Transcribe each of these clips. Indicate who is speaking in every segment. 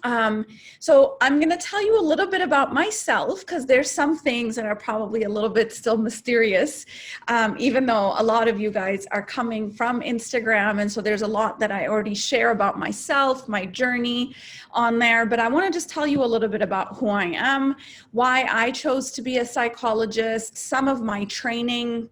Speaker 1: So I'm going to tell you a little bit about myself, because there's some things that are probably a little bit still mysterious, even though a lot of you guys are coming from Instagram. And so there's a lot that I already share about myself, my journey on there. But I want to just tell you a little bit about who I am, why I chose to be a psychologist, some of my training,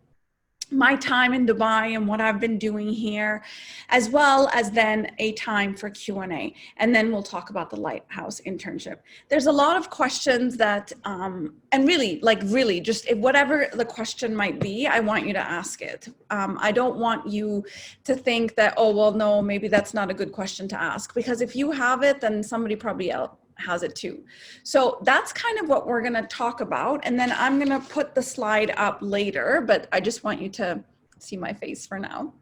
Speaker 1: my time in Dubai and what I've been doing here, as well as then a time for Q&A. And then we'll talk about the Lighthouse internship. There's a lot of questions that, and really, just if whatever the question might be, I want you to ask it. I don't want you to think that, oh, well, no, maybe that's not a good question to ask, because if you have it, then somebody probably else has it too. So that's kind of what we're going to talk about. And then I'm going to put the slide up later, but I just want you to see my face for now.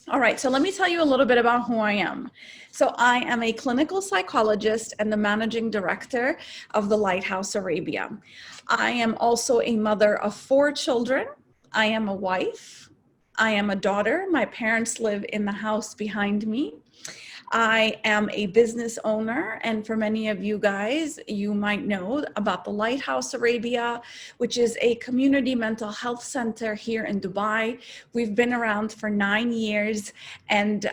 Speaker 1: All right, so let me tell you a little bit about who I am. So I am a clinical psychologist and the managing director of the Lighthouse Arabia. I am also a mother of 4 children. I am a wife. I am a daughter. My parents live in the house behind me. I am a business owner, and for many of you guys, you might know about the Lighthouse Arabia, which is a community mental health center here in Dubai. We've been around for 9 years, and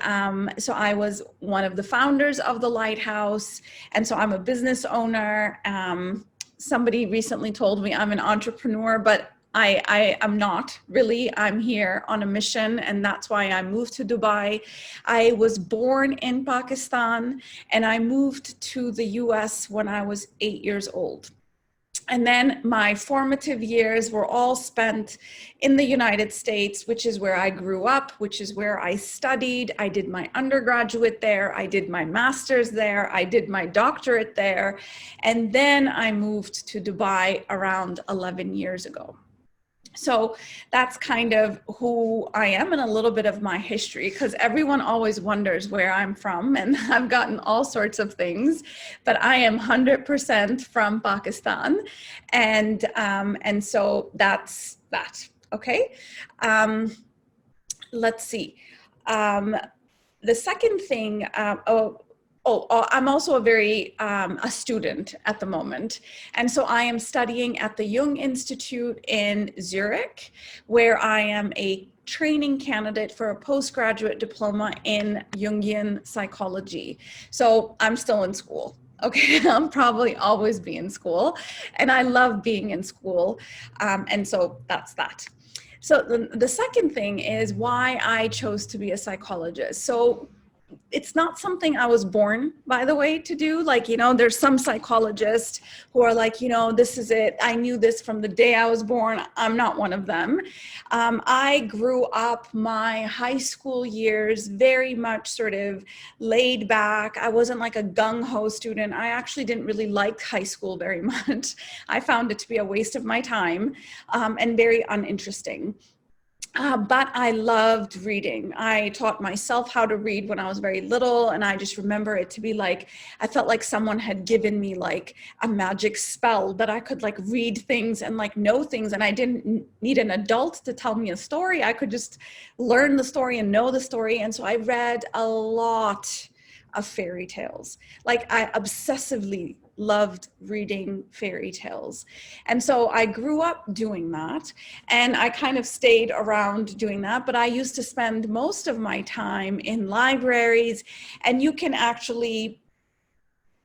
Speaker 1: so I was one of the founders of the Lighthouse, and so I'm a business owner. Somebody recently told me I'm an entrepreneur, but I am not really. I'm here on a mission, and that's why I moved to Dubai. I was born in Pakistan, and I moved to the US when I was 8 years old. And then my formative years were all spent in the United States, which is where I grew up, which is where I studied. I did my undergraduate there. I did my master's there. I did my doctorate there. And then I moved to Dubai around 11 years ago. So that's kind of who I am and a little bit of my history, because everyone always wonders where I'm from, and I've gotten all sorts of things, but I am 100% from Pakistan. And so that's that. Okay. Let's see. The second thing, I'm also a student at the moment. And so I am studying at the Jung Institute in Zurich, where I am a training candidate for a postgraduate diploma in Jungian psychology. So I'm still in school. Okay, I'll probably always be in school, and I love being in school. And so that's that. So the second thing is why I chose to be a psychologist. So it's not something I was born, by the way, to do. Like, you know, there's some psychologists who are like, you know, this is it. I knew this from the day I was born. I'm not one of them. I grew up my high school years very much sort of laid back. I wasn't like a gung-ho student. I actually didn't really like high school very much. I found it to be a waste of my time and very uninteresting. But I loved reading. I taught myself how to read when I was very little, and I just remember it to be like, I felt like someone had given me like a magic spell that I could like read things and like know things, and I didn't need an adult to tell me a story. I could just learn the story and know the story. And so I read a lot of fairy tales. Like, I obsessively loved reading fairy tales. And so I grew up doing that, and I kind of stayed around doing that, but I used to spend most of my time in libraries, and you can actually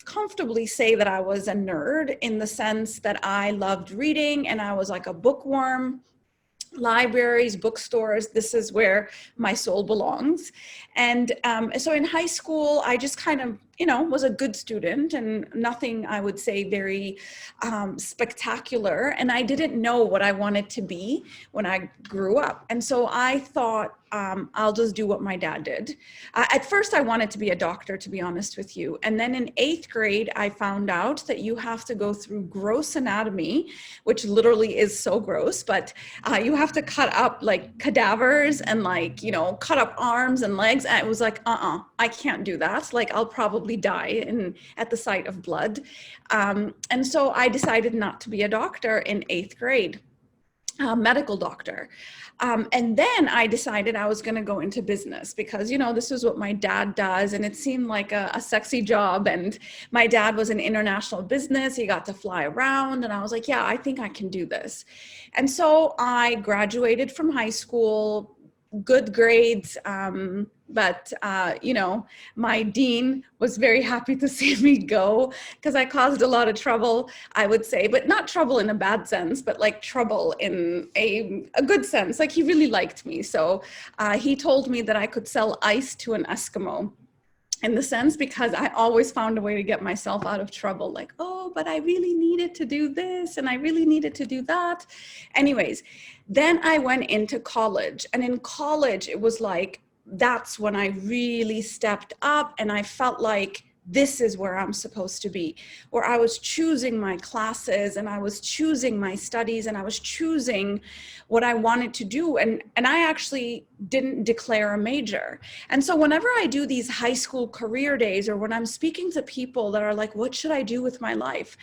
Speaker 1: comfortably say that I was a nerd in the sense that I loved reading and I was like a bookworm. Libraries, bookstores, this is where my soul belongs. And so in high school, I just kind of, you know, was a good student and nothing, I would say, very spectacular. And I didn't know what I wanted to be when I grew up. And so I thought, I'll just do what my dad did. At first, I wanted to be a doctor, to be honest with you. And then in 8th grade, I found out that you have to go through gross anatomy, which literally is so gross, but you have to cut up like cadavers and like, you know, cut up arms and legs. And it was like, I can't do that. Like, I'll probably die at the sight of blood. And so I decided not to be a doctor in 8th grade. medical doctor. And then I decided I was going to go into business because, you know, this is what my dad does. And it seemed like a sexy job. And my dad was in international business. He got to fly around. And I was like, yeah, I think I can do this. And so I graduated from high school, good grades. But, you know, my dean was very happy to see me go because I caused a lot of trouble, I would say, but not trouble in a bad sense, but like trouble in a good sense. Like he really liked me. So he told me that I could sell ice to an Eskimo. In the sense, because I always found a way to get myself out of trouble. Like, oh, but I really needed to do this and I really needed to do that. Anyways, then I went into college. And in college, it was like, that's when I really stepped up and I felt like this is where I'm supposed to be, where I was choosing my classes and I was choosing my studies and I was choosing what I wanted to do. And I actually didn't declare a major. And so whenever I do these high school career days, or when I'm speaking to people that are like, what should I do with my life?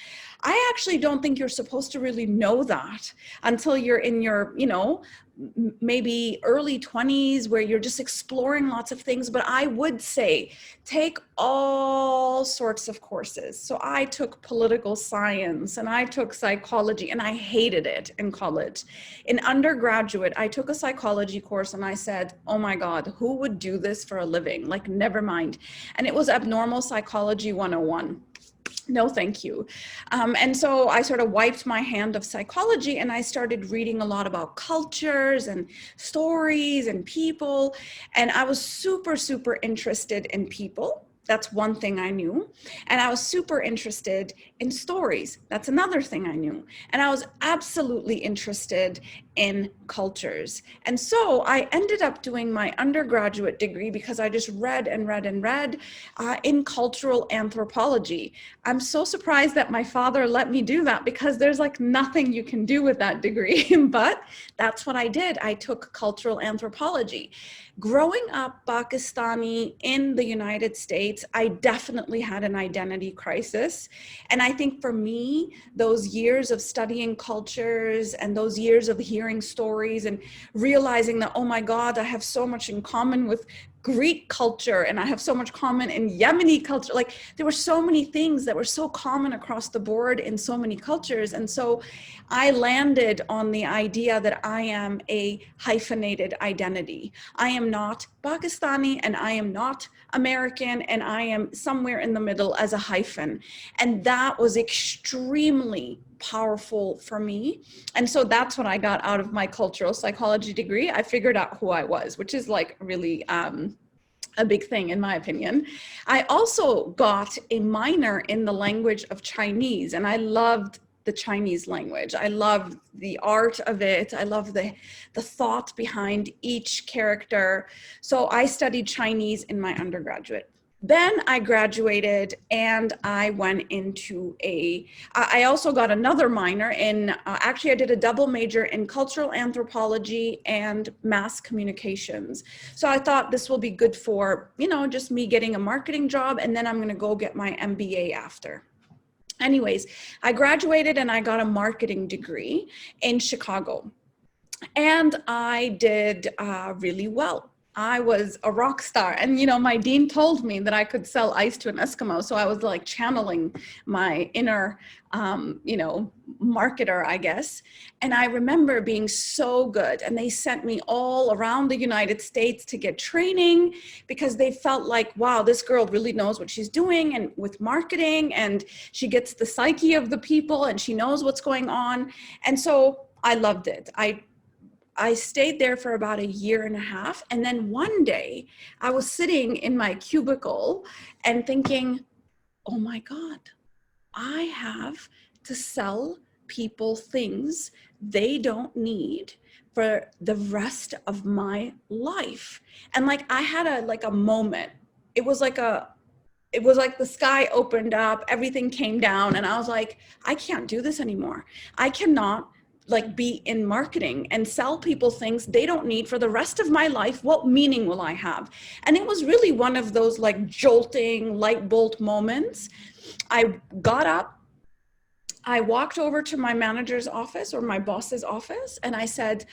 Speaker 1: I actually don't think you're supposed to really know that until you're in your, you know, maybe early 20s where you're just exploring lots of things. But I would say take all sorts of courses. So I took political science and I took psychology, and I hated it in college. In undergraduate, I took a psychology course and I said, oh my God, who would do this for a living? Like, never mind. And it was Abnormal Psychology 101. No, thank you. And so I sort of wiped my hand of psychology and I started reading a lot about cultures and stories and people. And I was super, super interested in people. That's one thing I knew. And I was super interested in stories. That's another thing I knew. And I was absolutely interested in cultures. And so I ended up doing my undergraduate degree because I just read and read and read in cultural anthropology. I'm so surprised that my father let me do that because there's like nothing you can do with that degree, but that's what I did. I took cultural anthropology. Growing up Pakistani in the United States, I definitely had an identity crisis. And I think for me, those years of studying cultures and those years of hearing stories and realizing that, oh my God, I have so much in common with Greek culture and I have so much common in Yemeni culture. Like there were so many things that were so common across the board in so many cultures. And so I landed on the idea that I am a hyphenated identity. I am not Pakistani and I am not American and I am somewhere in the middle as a hyphen. And that was extremely powerful for me. And so that's what I got out of my cultural psychology degree. I figured out who I was, which is like really a big thing in my opinion. I also got a minor in the language of Chinese, and I loved the Chinese language. I loved the art of it. I love the thought behind each character. So I studied Chinese in my undergraduate. Then I graduated and I went into I also got another minor in, actually I did a double major in cultural anthropology and mass communications. So I thought this will be good for, you know, just me getting a marketing job, and then I'm gonna go get my MBA after. Anyways, I graduated and I got a marketing degree in Chicago. And I did really well. I was a rock star. And, you know, my dean told me that I could sell ice to an Eskimo. So I was like channeling my inner, you know, marketer, I guess. And I remember being so good. And they sent me all around the United States to get training because they felt like, wow, this girl really knows what she's doing and with marketing, and she gets the psyche of the people and she knows what's going on. And so I loved it. I stayed there for about a year and a half. And then one day I was sitting in my cubicle and thinking, oh my God, I have to sell people things they don't need for the rest of my life. And like, I had a moment. It was like the sky opened up, everything came down, and I was like, I can't do this anymore. I cannot like be in marketing and sell people things they don't need for the rest of my life. What meaning will I have? And it was really one of those like jolting light bulb moments. I got up I walked over to my manager's office or my boss's office and I said,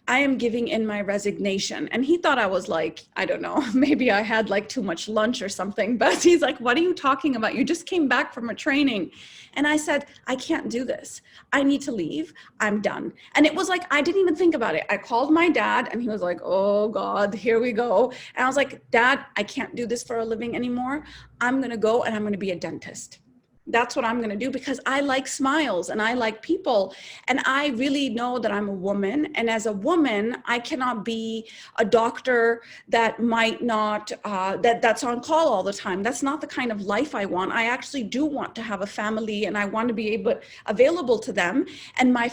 Speaker 1: I am giving in my resignation. And he thought I was like, I don't know, maybe I had like too much lunch or something, but he's like, what are you talking about? You just came back from a training. And I said, I can't do this. I need to leave. I'm done. And it was like, I didn't even think about it. I called my dad and he was like, oh God, here we go. And I was like, Dad, I can't do this for a living anymore. I'm going to go and I'm going to be a dentist. That's what I'm going to do because I like smiles and I like people. And I really know that I'm a woman. And as a woman, I cannot be a doctor that might not, that's on call all the time. That's not the kind of life I want. I actually do want to have a family and I want to be available to them. And my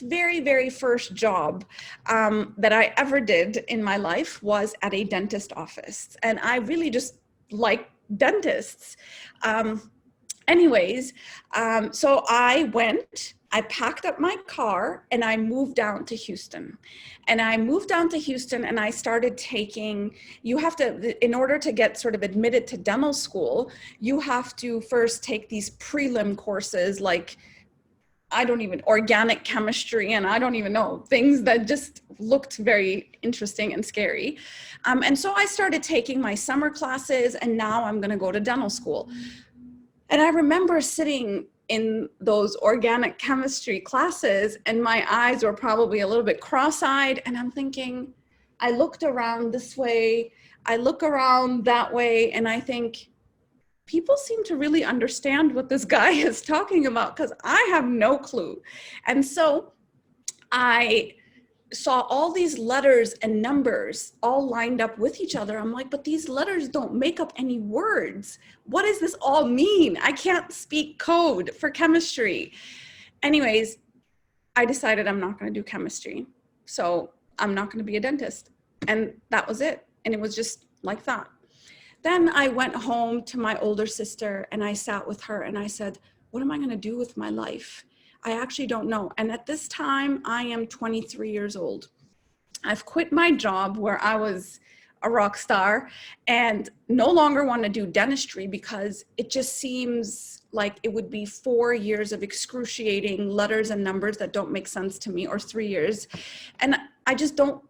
Speaker 1: very, very first job that I ever did in my life was at a dentist office. And I really just like dentists. Anyways, so I packed up my car and I moved down to Houston. And I moved down to Houston and I started taking, you have to, in order to get sort of admitted to dental school, you have to first take these prelim courses like, organic chemistry, and I don't even know, things that just looked very interesting and scary. And so I started taking my summer classes and now I'm gonna go to dental school. And I remember sitting in those organic chemistry classes and my eyes were probably a little bit cross-eyed and I'm thinking, I looked around this way, I look around that way, and I think, people seem to really understand what this guy is talking about because I have no clue. And so I saw all these letters and numbers all lined up with each other. I'm like, but these letters don't make up any words. What does this all mean? I can't speak code for chemistry. Anyways, I decided I'm not going to do chemistry. So I'm not going to be a dentist. And that was it. And it was just like that. Then I went home to my older sister and I sat with her and I said, what am I going to do with my life? I actually don't know. And at this time, I am 23 years old. I've quit my job where I was a rock star and no longer want to do dentistry because it just seems like it would be 4 years of excruciating letters and numbers that don't make sense to me, or 3 years. And I just don't,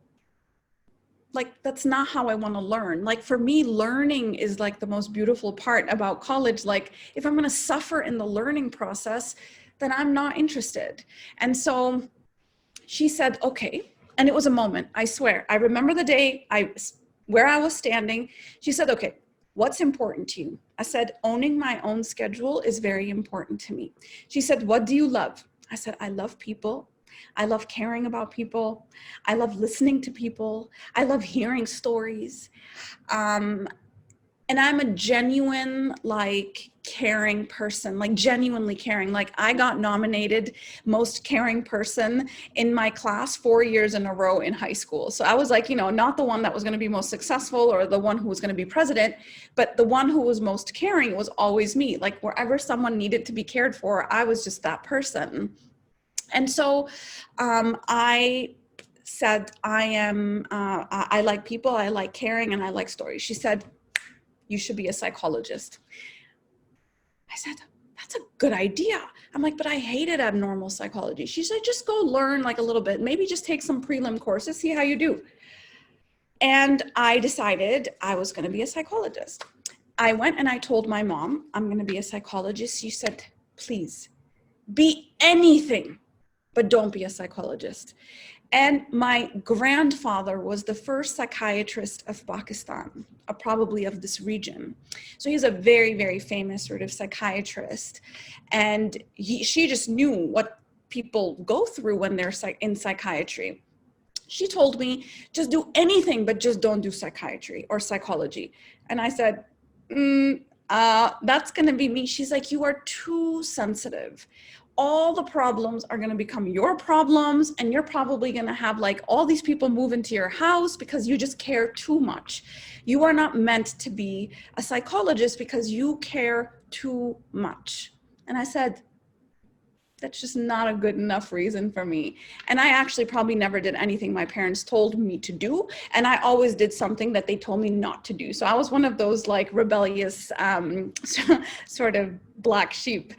Speaker 1: like, that's not how I want to learn. Like, for me, learning is like the most beautiful part about college. Like, if I'm going to suffer in the learning process, then I'm not interested. And so she said, okay. And it was a moment, I swear. I remember the day where I was standing. She said, okay, what's important to you? I said, owning my own schedule is very important to me. She said, what do you love? I said, I love people. I love caring about people. I love listening to people. I love hearing stories. And I'm a genuine, like, caring person, like genuinely caring. Like, I got nominated most caring person in my class 4 years in a row in high school. So I was like, you know, not the one that was going to be most successful or the one who was going to be president, but the one who was most caring was always me. Like, wherever someone needed to be cared for, I was just that person. And so I said, I like people, I like caring, and I like stories. She said, you should be a psychologist. I said, that's a good idea. I'm like, but I hated abnormal psychology. She said, just go learn like a little bit, maybe just take some prelim courses, see how you do. And I decided I was going to be a psychologist. I went and I told my mom, I'm going to be a psychologist. She said, please be anything, but don't be a psychologist. And my grandfather was the first psychiatrist of Pakistan, probably of this region. So he's a very, very famous sort of psychiatrist. And she just knew what people go through when they're in psychiatry. She told me, just do anything, but just don't do psychiatry or psychology. And I said, that's going to be me. She's like, you are too sensitive. All the problems are going to become your problems, and you're probably going to have like all these people move into your house because you just care too much. You are not meant to be a psychologist because you care too much. And I said, that's just not a good enough reason for me. And I actually probably never did anything my parents told me to do. And I always did something that they told me not to do. So I was one of those like rebellious sort of black sheep.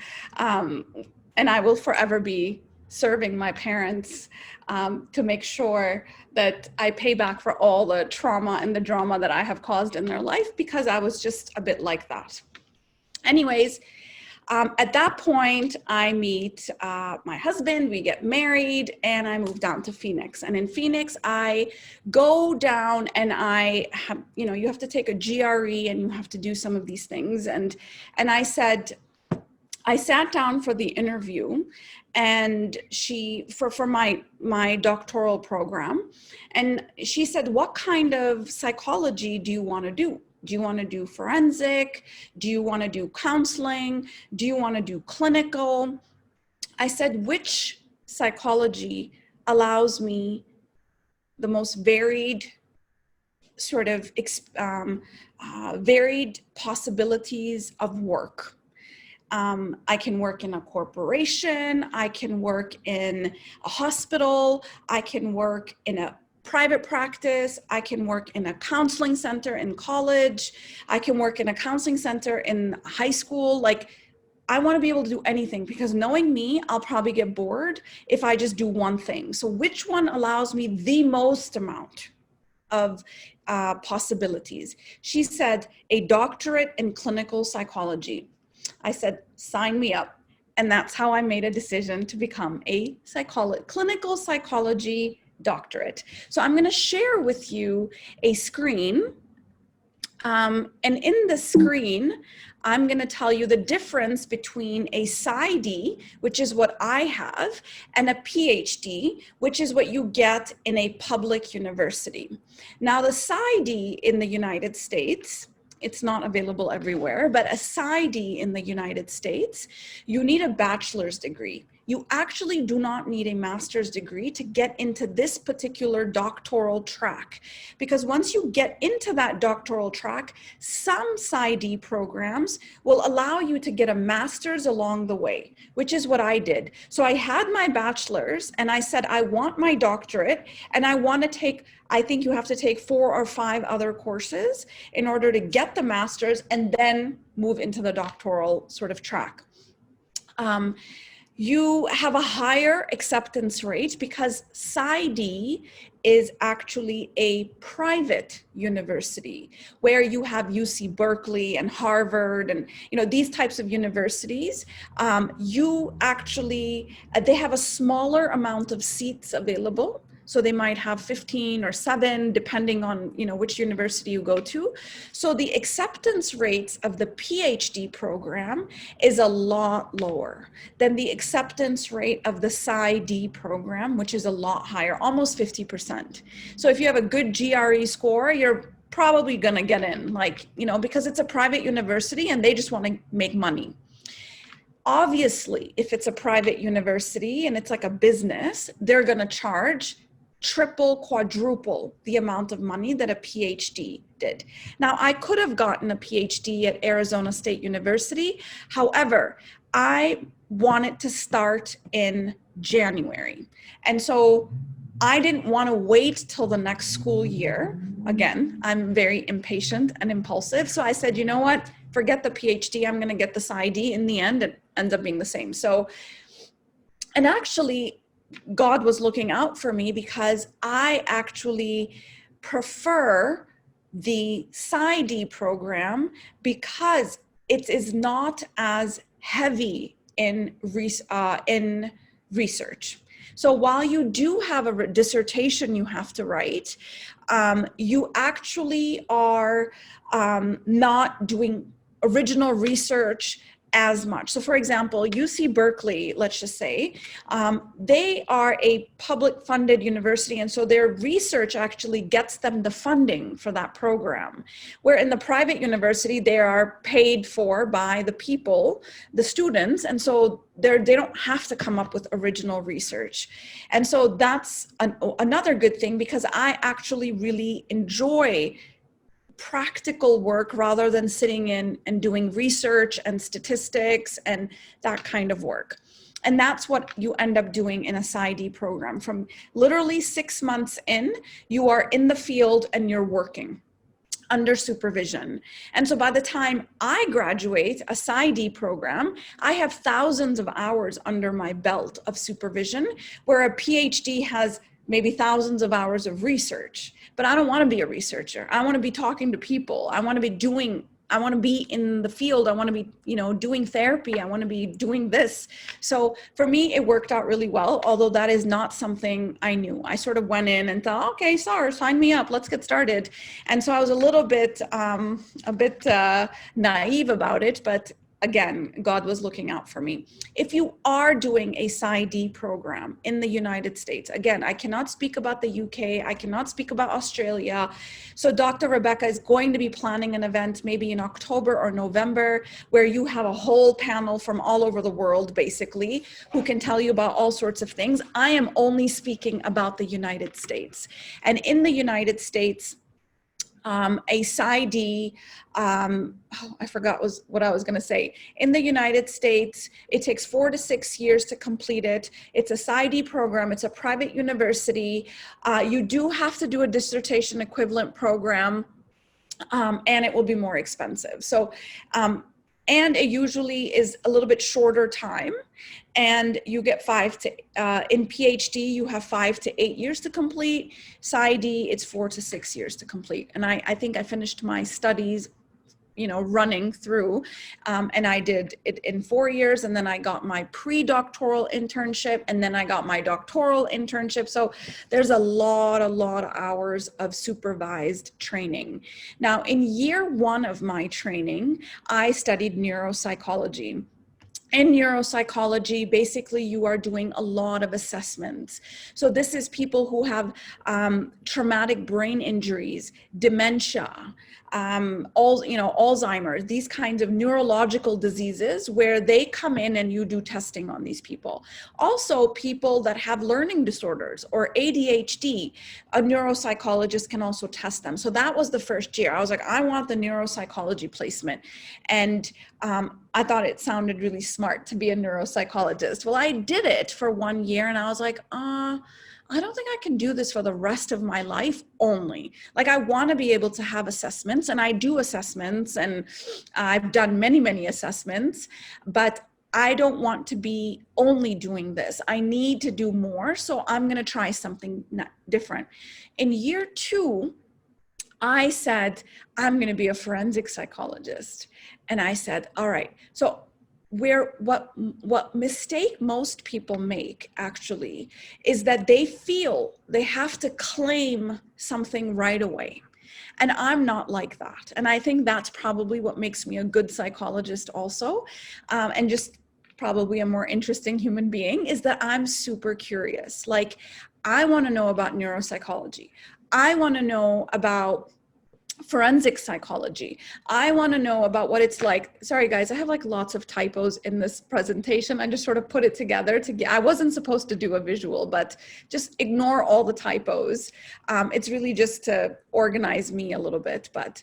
Speaker 1: and I will forever be serving my parents to make sure that I pay back for all the trauma and the drama that I have caused in their life, because I was just a bit like that. Anyways, at that point, I meet my husband, we get married, and I move down to Phoenix. And in Phoenix, I go down and I have, you have to take a GRE and you have to do some of these things. And I sat down for the interview, and for my doctoral program, and she said, what kind of psychology do you want to do? Do you want to do forensic? Do you want to do counseling? Do you want to do clinical? I said, which psychology allows me the most varied varied possibilities of work? I can work in a corporation, I can work in a hospital, I can work in a private practice, I can work in a counseling center in college, I can work in a counseling center in high school. Like, I want to be able to do anything, because knowing me, I'll probably get bored if I just do one thing. So which one allows me the most amount of possibilities? She said, a doctorate in clinical psychology. I said, sign me up. And that's how I made a decision to become a clinical psychology doctorate. So I'm going to share with you a screen. And in the screen, I'm going to tell you the difference between a PsyD, which is what I have, and a PhD, which is what you get in a public university. Now, the PsyD in the United States, it's not available everywhere, but a PsyD in the United States, you need a bachelor's degree. You actually do not need a master's degree to get into this particular doctoral track, because once you get into that doctoral track, some PsyD programs will allow you to get a master's along the way, which is what I did. So I had my bachelor's and I said, I want my doctorate, and I want to take, I think you have to take 4 or 5 other courses in order to get the master's and then move into the doctoral sort of track. You have a higher acceptance rate because PsyD is actually a private university where you have UC Berkeley and Harvard and these types of universities. You actually, they have a smaller amount of seats available. So they might have 15 or 7, depending on which university you go to. So the acceptance rates of the PhD program is a lot lower than the acceptance rate of the PsyD program, which is a lot higher, almost 50%. So if you have a good GRE score, you're probably gonna get in, because it's a private university and they just want to make money. Obviously, if it's a private university and it's like a business, they're gonna charge triple, quadruple the amount of money that a PhD did. Now, I could have gotten a PhD at Arizona State University. However, I wanted to start in January. And so I didn't want to wait till the next school year. Again, I'm very impatient and impulsive. So I said, you know what? Forget the PhD. I'm going to get the PsyD. In the end, it ends up being the same. So, and actually, God was looking out for me because I actually prefer the PsyD program because it is not as heavy in research. So while you do have a dissertation you have to write, you actually are not doing original research as much. So for example, UC Berkeley, let's just say, they are a public funded university. And so their research actually gets them the funding for that program. Where in the private university, they are paid for by the people, the students. And so they don't have to come up with original research. And so that's another good thing, because I actually really enjoy practical work rather than sitting in and doing research and statistics and that kind of work. And that's what you end up doing in a PsyD program. From literally 6 months in, you are in the field and you're working. under supervision. And so by the time I graduate a PsyD program, I have thousands of hours under my belt of supervision, where a PhD has maybe thousands of hours of research. But I don't want to be a researcher. I want to be talking to people. I want to be in the field. I want to be, doing therapy. I want to be doing this. So for me, it worked out really well, although that is not something I knew. I sort of went in and thought, okay, SAR, sign me up. Let's get started. And so I was a little bit, naive about it, but again, God was looking out for me. If you are doing a PsyD program in the United States, again, I cannot speak about the UK, I cannot speak about Australia. So Dr. Rebecca is going to be planning an event maybe in October or November, where you have a whole panel from all over the world, basically, who can tell you about all sorts of things. I am only speaking about the United States. And in the United States, a PsyD, I forgot what I was going to say. In the United States, it takes 4 to 6 years to complete it. It's a PsyD program. It's a private university. You do have to do a dissertation equivalent program, and it will be more expensive. So, and it usually is a little bit shorter time, and you get in PhD, you have 5 to 8 years to complete. PsyD, it's 4 to 6 years to complete. And I think I finished my studies, running through, and I did it in 4 years, and then I got my pre-doctoral internship, and then I got my doctoral internship. So there's a lot of hours of supervised training. Now, in year 1 of my training, I studied neuropsychology. In neuropsychology, basically, you are doing a lot of assessments. So this is people who have traumatic brain injuries, dementia, Alzheimer's, these kinds of neurological diseases, where they come in and you do testing on these people. Also, people that have learning disorders or ADHD, a neuropsychologist can also test them. So that was the first year. I was like, I want the neuropsychology placement. And I thought it sounded really smart to be a neuropsychologist. Well, I did it for 1 year, and I was like, I don't think I can do this for the rest of my life only. Like, I want to be able to have assessments, and I do assessments, and I've done many, many assessments, but I don't want to be only doing this. I need to do more, so I'm going to try something different. In year 2, I said, I'm going to be a forensic psychologist. And I said, all right, so what mistake most people make actually is that they feel they have to claim something right away. And I'm not like that. And I think that's probably what makes me a good psychologist also. And just probably a more interesting human being, is that I'm super curious. Like, I want to know about neuropsychology. I want to know about forensic psychology. I want to know about what it's like. Sorry guys, I have like lots of typos in this presentation. I just sort of put it together I wasn't supposed to do a visual, but just ignore all the typos. It's really just to organize me a little bit. But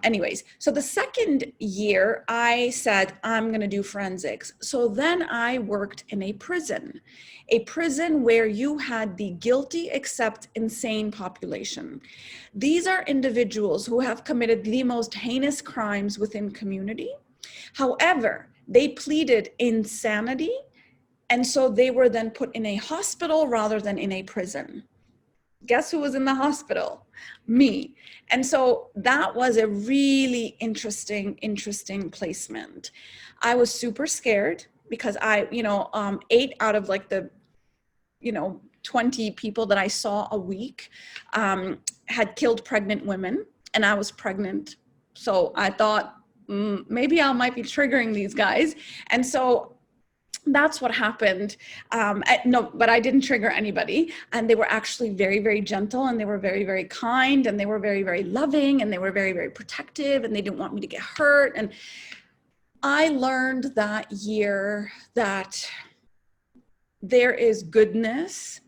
Speaker 1: anyways, so the second year I said, I'm going to do forensics. So then I worked in a prison where you had the guilty except insane population. These are individuals who have committed the most heinous crimes within community. However, they pleaded insanity, and so they were then put in a hospital rather than in a prison. Guess who was in the hospital? Me. And so that was a really interesting placement. I was super scared because 8 out of like the 20 people that I saw a week had killed pregnant women, and I was pregnant. So I thought, maybe I might be triggering these guys. And so that's what happened. No, but I didn't trigger anybody. And they were actually very, very gentle, and they were very, very kind, and they were very, very loving, and they were very, very protective, and they didn't want me to get hurt. And I learned that year that there is goodness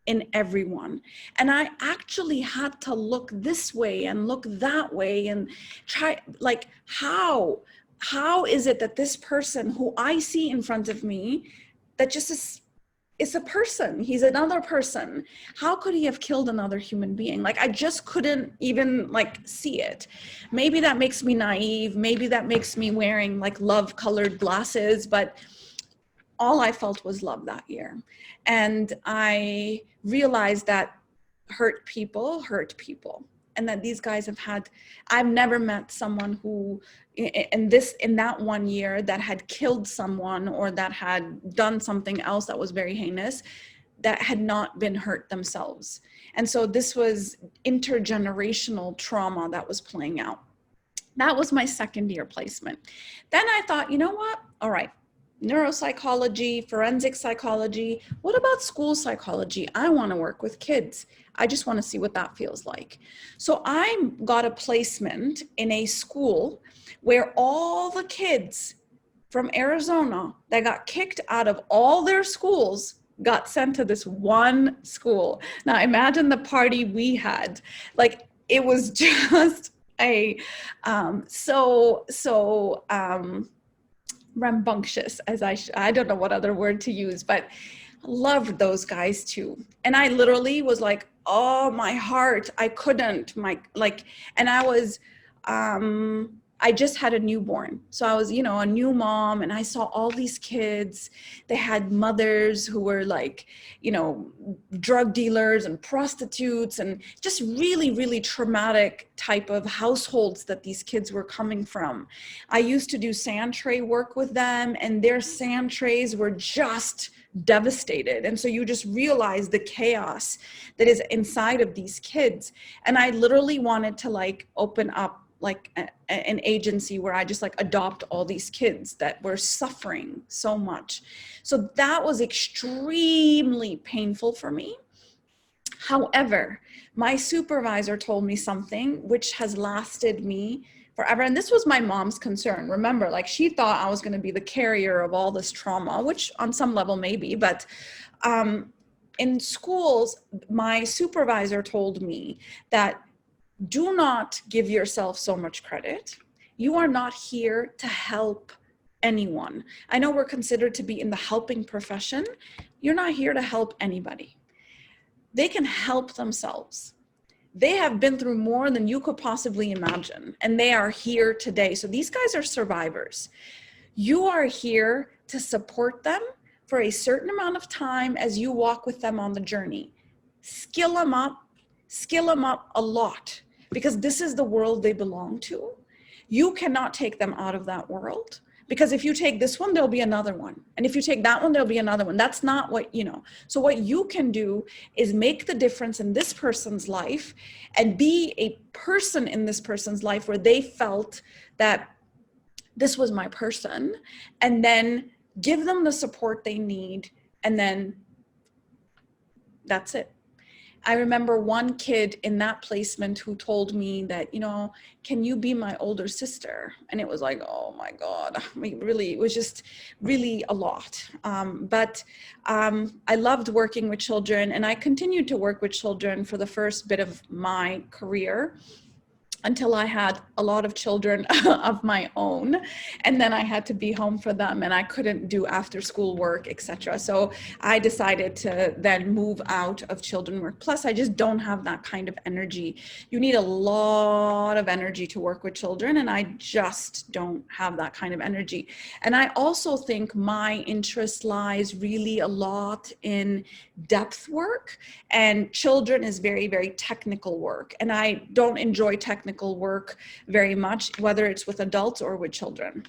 Speaker 1: in everyone. And I actually had to look this way and look that way and try, like, how is it that this person who I see in front of me that just it's a person. He's another person. How could he have killed another human being? Like, I just couldn't even like see it. Maybe that makes me naive. Maybe that makes me wearing like love-colored glasses, but all I felt was love that year. And I realized that hurt people, and that these guys have had, I've never met someone who in that 1 year that had killed someone or that had done something else that was very heinous, that had not been hurt themselves. And so this was intergenerational trauma that was playing out. That was my second year placement. Then I thought, you know what? All right, neuropsychology, forensic psychology. What about school psychology? I want to work with kids. I just want to see what that feels like. So I got a placement in a school where all the kids from Arizona that got kicked out of all their schools got sent to this one school. Now imagine the party we had. Like, it was just a rambunctious, as I don't know what other word to use, but loved those guys too. And I literally was like, oh, my heart, I couldn't, and I was, I just had a newborn. So I was, a new mom, and I saw all these kids. They had mothers who were like, drug dealers and prostitutes, and just really, really traumatic type of households that these kids were coming from. I used to do sand tray work with them, and their sand trays were just devastated. And so you just realize the chaos that is inside of these kids. And I literally wanted to like open up like an agency where I just like adopt all these kids that were suffering so much. So that was extremely painful for me. However, my supervisor told me something which has lasted me forever. And this was my mom's concern. Remember, like, she thought I was going to be the carrier of all this trauma, which on some level maybe, but in schools, my supervisor told me that do not give yourself so much credit. You are not here to help anyone. I know we're considered to be in the helping profession. You're not here to help anybody. They can help themselves. They have been through more than you could possibly imagine, and they are here today. So these guys are survivors. You are here to support them for a certain amount of time as you walk with them on the journey. Skill them up a lot, because this is the world they belong to. You cannot take them out of that world, because if you take this one, there'll be another one. And if you take that one, there'll be another one. That's not what, So what you can do is make the difference in this person's life and be a person in this person's life where they felt that this was my person, and then give them the support they need. And then that's it. I remember one kid in that placement who told me that, can you be my older sister? And it was like, oh my God, it was just really a lot. But I loved working with children, and I continued to work with children for the first bit of my career, until I had a lot of children of my own, and then I had to be home for them, and I couldn't do after school work, etc. So I decided to then move out of children work. Plus, I just don't have that kind of energy. You need a lot of energy to work with children, and I just don't have that kind of energy. And I also think my interest lies really a lot in depth work, and children is very, very technical work, and I don't enjoy technical work very much, whether it's with adults or with children.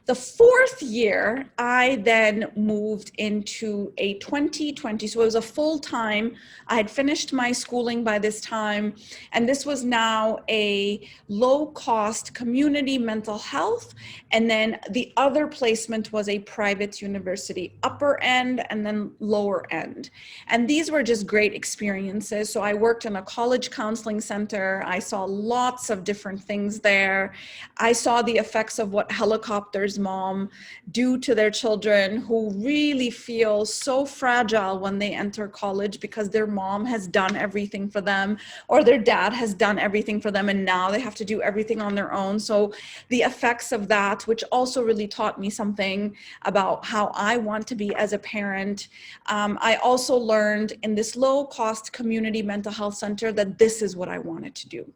Speaker 1: The fourth year, I then moved into a 2020, so it was a full time. I had finished my schooling by this time, and this was now a low-cost community mental health, and then the other placement was a private university, upper end and then lower end. And these were just great experiences. So I worked in a college counseling center. I saw lots of different things there. I saw the effects of what helicopters mother's mom do to their children who really feel so fragile when they enter college because their mom has done everything for them or their dad has done everything for them and now they have to do everything on their own. So the effects of that, which also really taught me something about how I want to be as a parent. I also learned in this low-cost community mental health center that this is what I wanted to do.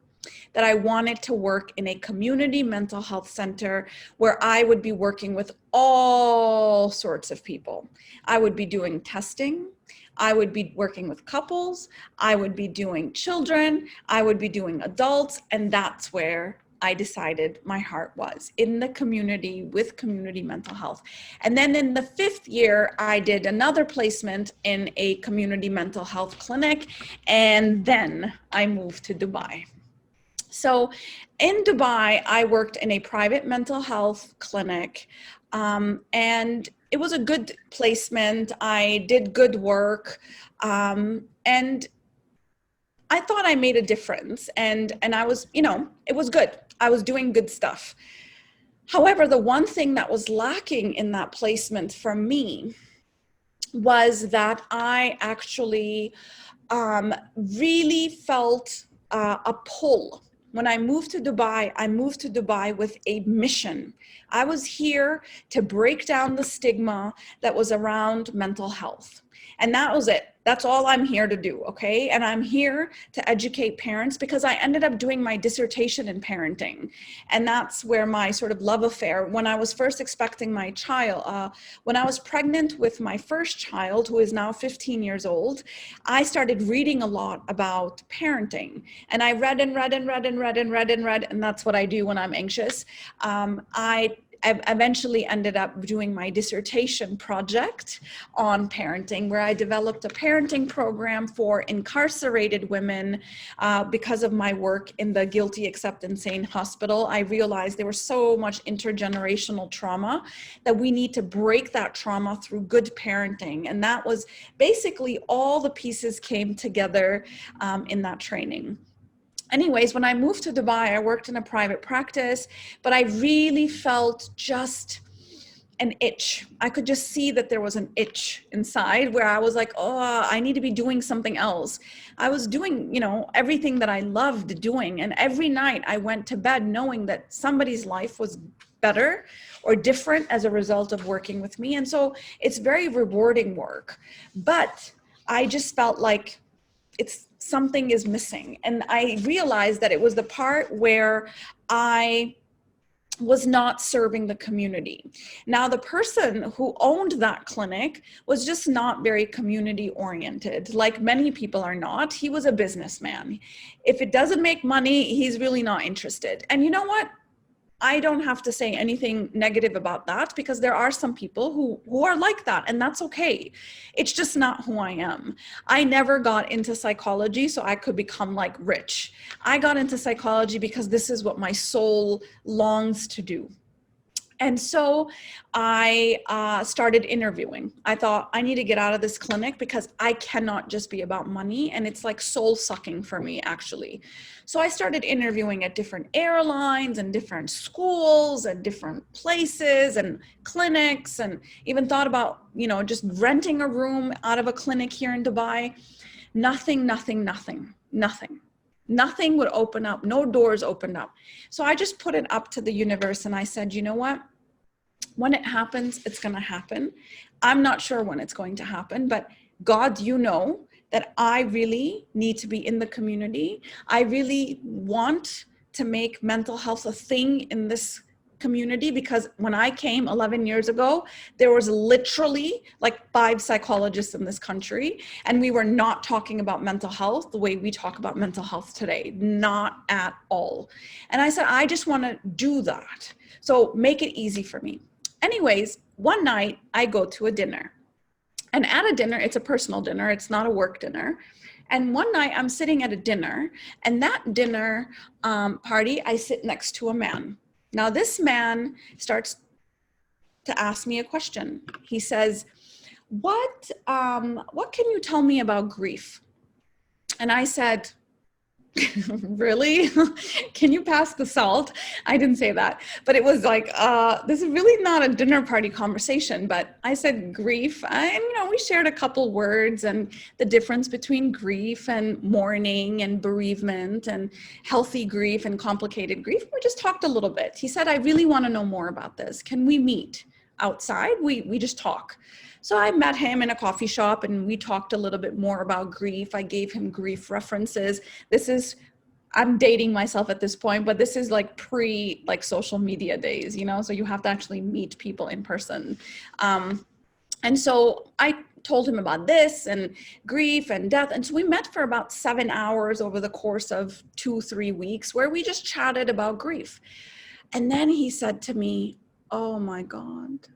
Speaker 1: That I wanted to work in a community mental health center where I would be working with all sorts of people. I would be doing testing. I would be working with couples. I would be doing children. I would be doing adults. And that's where I decided my heart was, in the community with community mental health. And then in the 5th year, I did another placement in a community mental health clinic. And then I moved to Dubai. So in Dubai, I worked in a private mental health clinic, and it was a good placement. I did good work, and I thought I made a difference, and I was, it was good. I was doing good stuff. However, the one thing that was lacking in that placement for me was that I actually really felt a pull. When I moved to Dubai, I moved to Dubai with a mission. I was here to break down the stigma that was around mental health. And that was it. That's all I'm here to do, okay? And I'm here to educate parents because I ended up doing my dissertation in parenting. And that's where my sort of love affair, when I was first expecting my child, when I was pregnant with my first child, who is now 15 years old, I started reading a lot about parenting. And I read and read and read and read and read and read, and that's what I do when I'm anxious. I eventually ended up doing my dissertation project on parenting, where I developed a parenting program for incarcerated women. Because of my work in the Guilty Except Insane Hospital, I realized there was so much intergenerational trauma that we need to break that trauma through good parenting. And that was basically all the pieces came together in that training. Anyways, when I moved to Dubai, I worked in a private practice, but I really felt just an itch. I could just see that there was an itch inside where I was like, oh, I need to be doing something else. I was doing, everything that I loved doing. And every night I went to bed knowing that somebody's life was better or different as a result of working with me. And so it's very rewarding work, but I just felt like something is missing. And I realized that it was the part where I was not serving the community. Now, the person who owned that clinic was just not very community oriented, like many people are not. He was a businessman. If it doesn't make money, he's really not interested. And you know what? I don't have to say anything negative about that because there are some people who are like that, and that's okay. It's just not who I am. I never got into psychology so I could become like rich. I got into psychology because this is what my soul longs to do. And so I started interviewing. I thought, I need to get out of this clinic because I cannot just be about money, and it's like soul sucking for me, actually. So I started interviewing at different airlines and different schools and different places and clinics, and even thought about, just renting a room out of a clinic here in Dubai. Nothing would open up. No doors opened up. So I just put it up to the universe and I said, you know what? When it happens, it's going to happen. I'm not sure when it's going to happen, but God, you know that I really need to be in the community. I really want to make mental health a thing in this community, because when I came 11 years ago, there was literally like 5 psychologists in this country, and we were not talking about mental health the way we talk about mental health today, not at all. And I said, I just want to do that. So make it easy for me. Anyways, one night I go to a dinner, and at a dinner, it's a personal dinner. It's not a work dinner. And one night I'm sitting at a dinner, and that dinner party, I sit next to a man. Now, this man starts to ask me a question. He says, what can you tell me about grief? And I said, really? Can you pass the salt? I didn't say that, but it was like, this is really not a dinner party conversation, but I said grief. And, we shared a couple words and the difference between grief and mourning and bereavement and healthy grief and complicated grief. We just talked a little bit. He said, I really want to know more about this. Can we meet outside? We just talk. So I met him in a coffee shop and we talked a little bit more about grief. I gave him grief references. I'm dating myself at this point, but this is like social media days, so you have to actually meet people in person. And so I told him about this and grief and death. And so we met for about 7 hours over the course of 2-3 weeks where we just chatted about grief. And then he said to me, oh my God,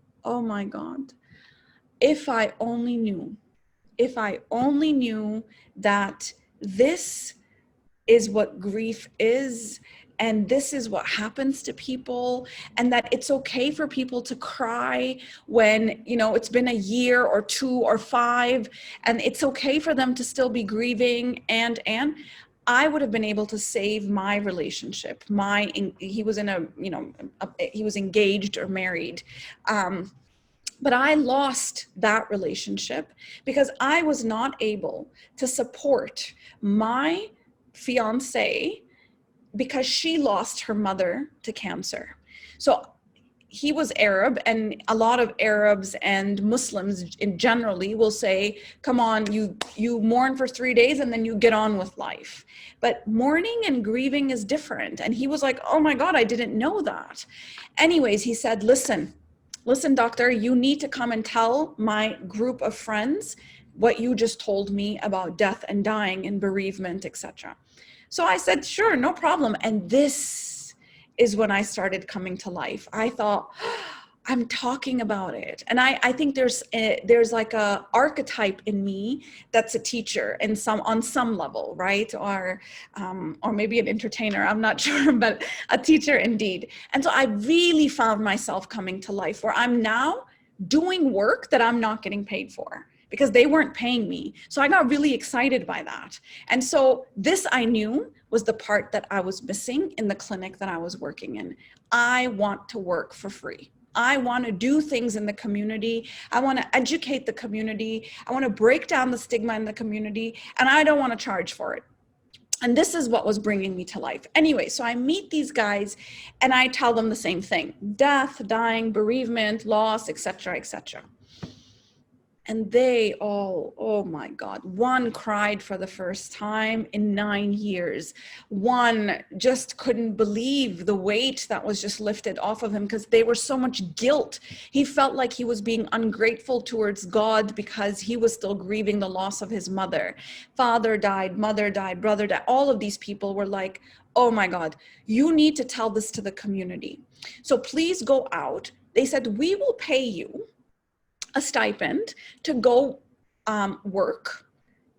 Speaker 1: if I only knew that this is what grief is, and this is what happens to people, and that it's okay for people to cry when, it's been a year or 2 or 5, and it's okay for them to still be grieving, and I would have been able to save my relationship. He was he was engaged or married. But I lost that relationship because I was not able to support my fiance because she lost her mother to cancer. So he was Arab, and a lot of Arabs and Muslims generally will say, come on, you mourn for 3 days and then you get on with life. But mourning and grieving is different. And he was like, oh my God, I didn't know that. Anyways, he said, listen, doctor, you need to come and tell my group of friends what you just told me about death and dying and bereavement, etc. So I said, sure, no problem. And this is when I started coming to life. I thought, I'm talking about it. And I think there's like a archetype in me that's a teacher on some level, right? Or maybe an entertainer, I'm not sure, but a teacher indeed. And so I really found myself coming to life where I'm now doing work that I'm not getting paid for because they weren't paying me. So I got really excited by that. And so this I knew was the part that I was missing in the clinic that I was working in. I want to work for free. I want to do things in the community. I want to educate the community. I want to break down the stigma in the community, and I don't want to charge for it. And this is what was bringing me to life. Anyway, so I meet these guys and I tell them the same thing: death, dying, bereavement, loss, etc., etc. And they all, oh my God, one cried for the first time in 9 years. One just couldn't believe the weight that was just lifted off of him because there was so much guilt. He felt like he was being ungrateful towards God because he was still grieving the loss of his mother. Father died, mother died, brother died. All of these people were like, oh my God, you need to tell this to the community. So please go out. They said, we will pay you a stipend to go work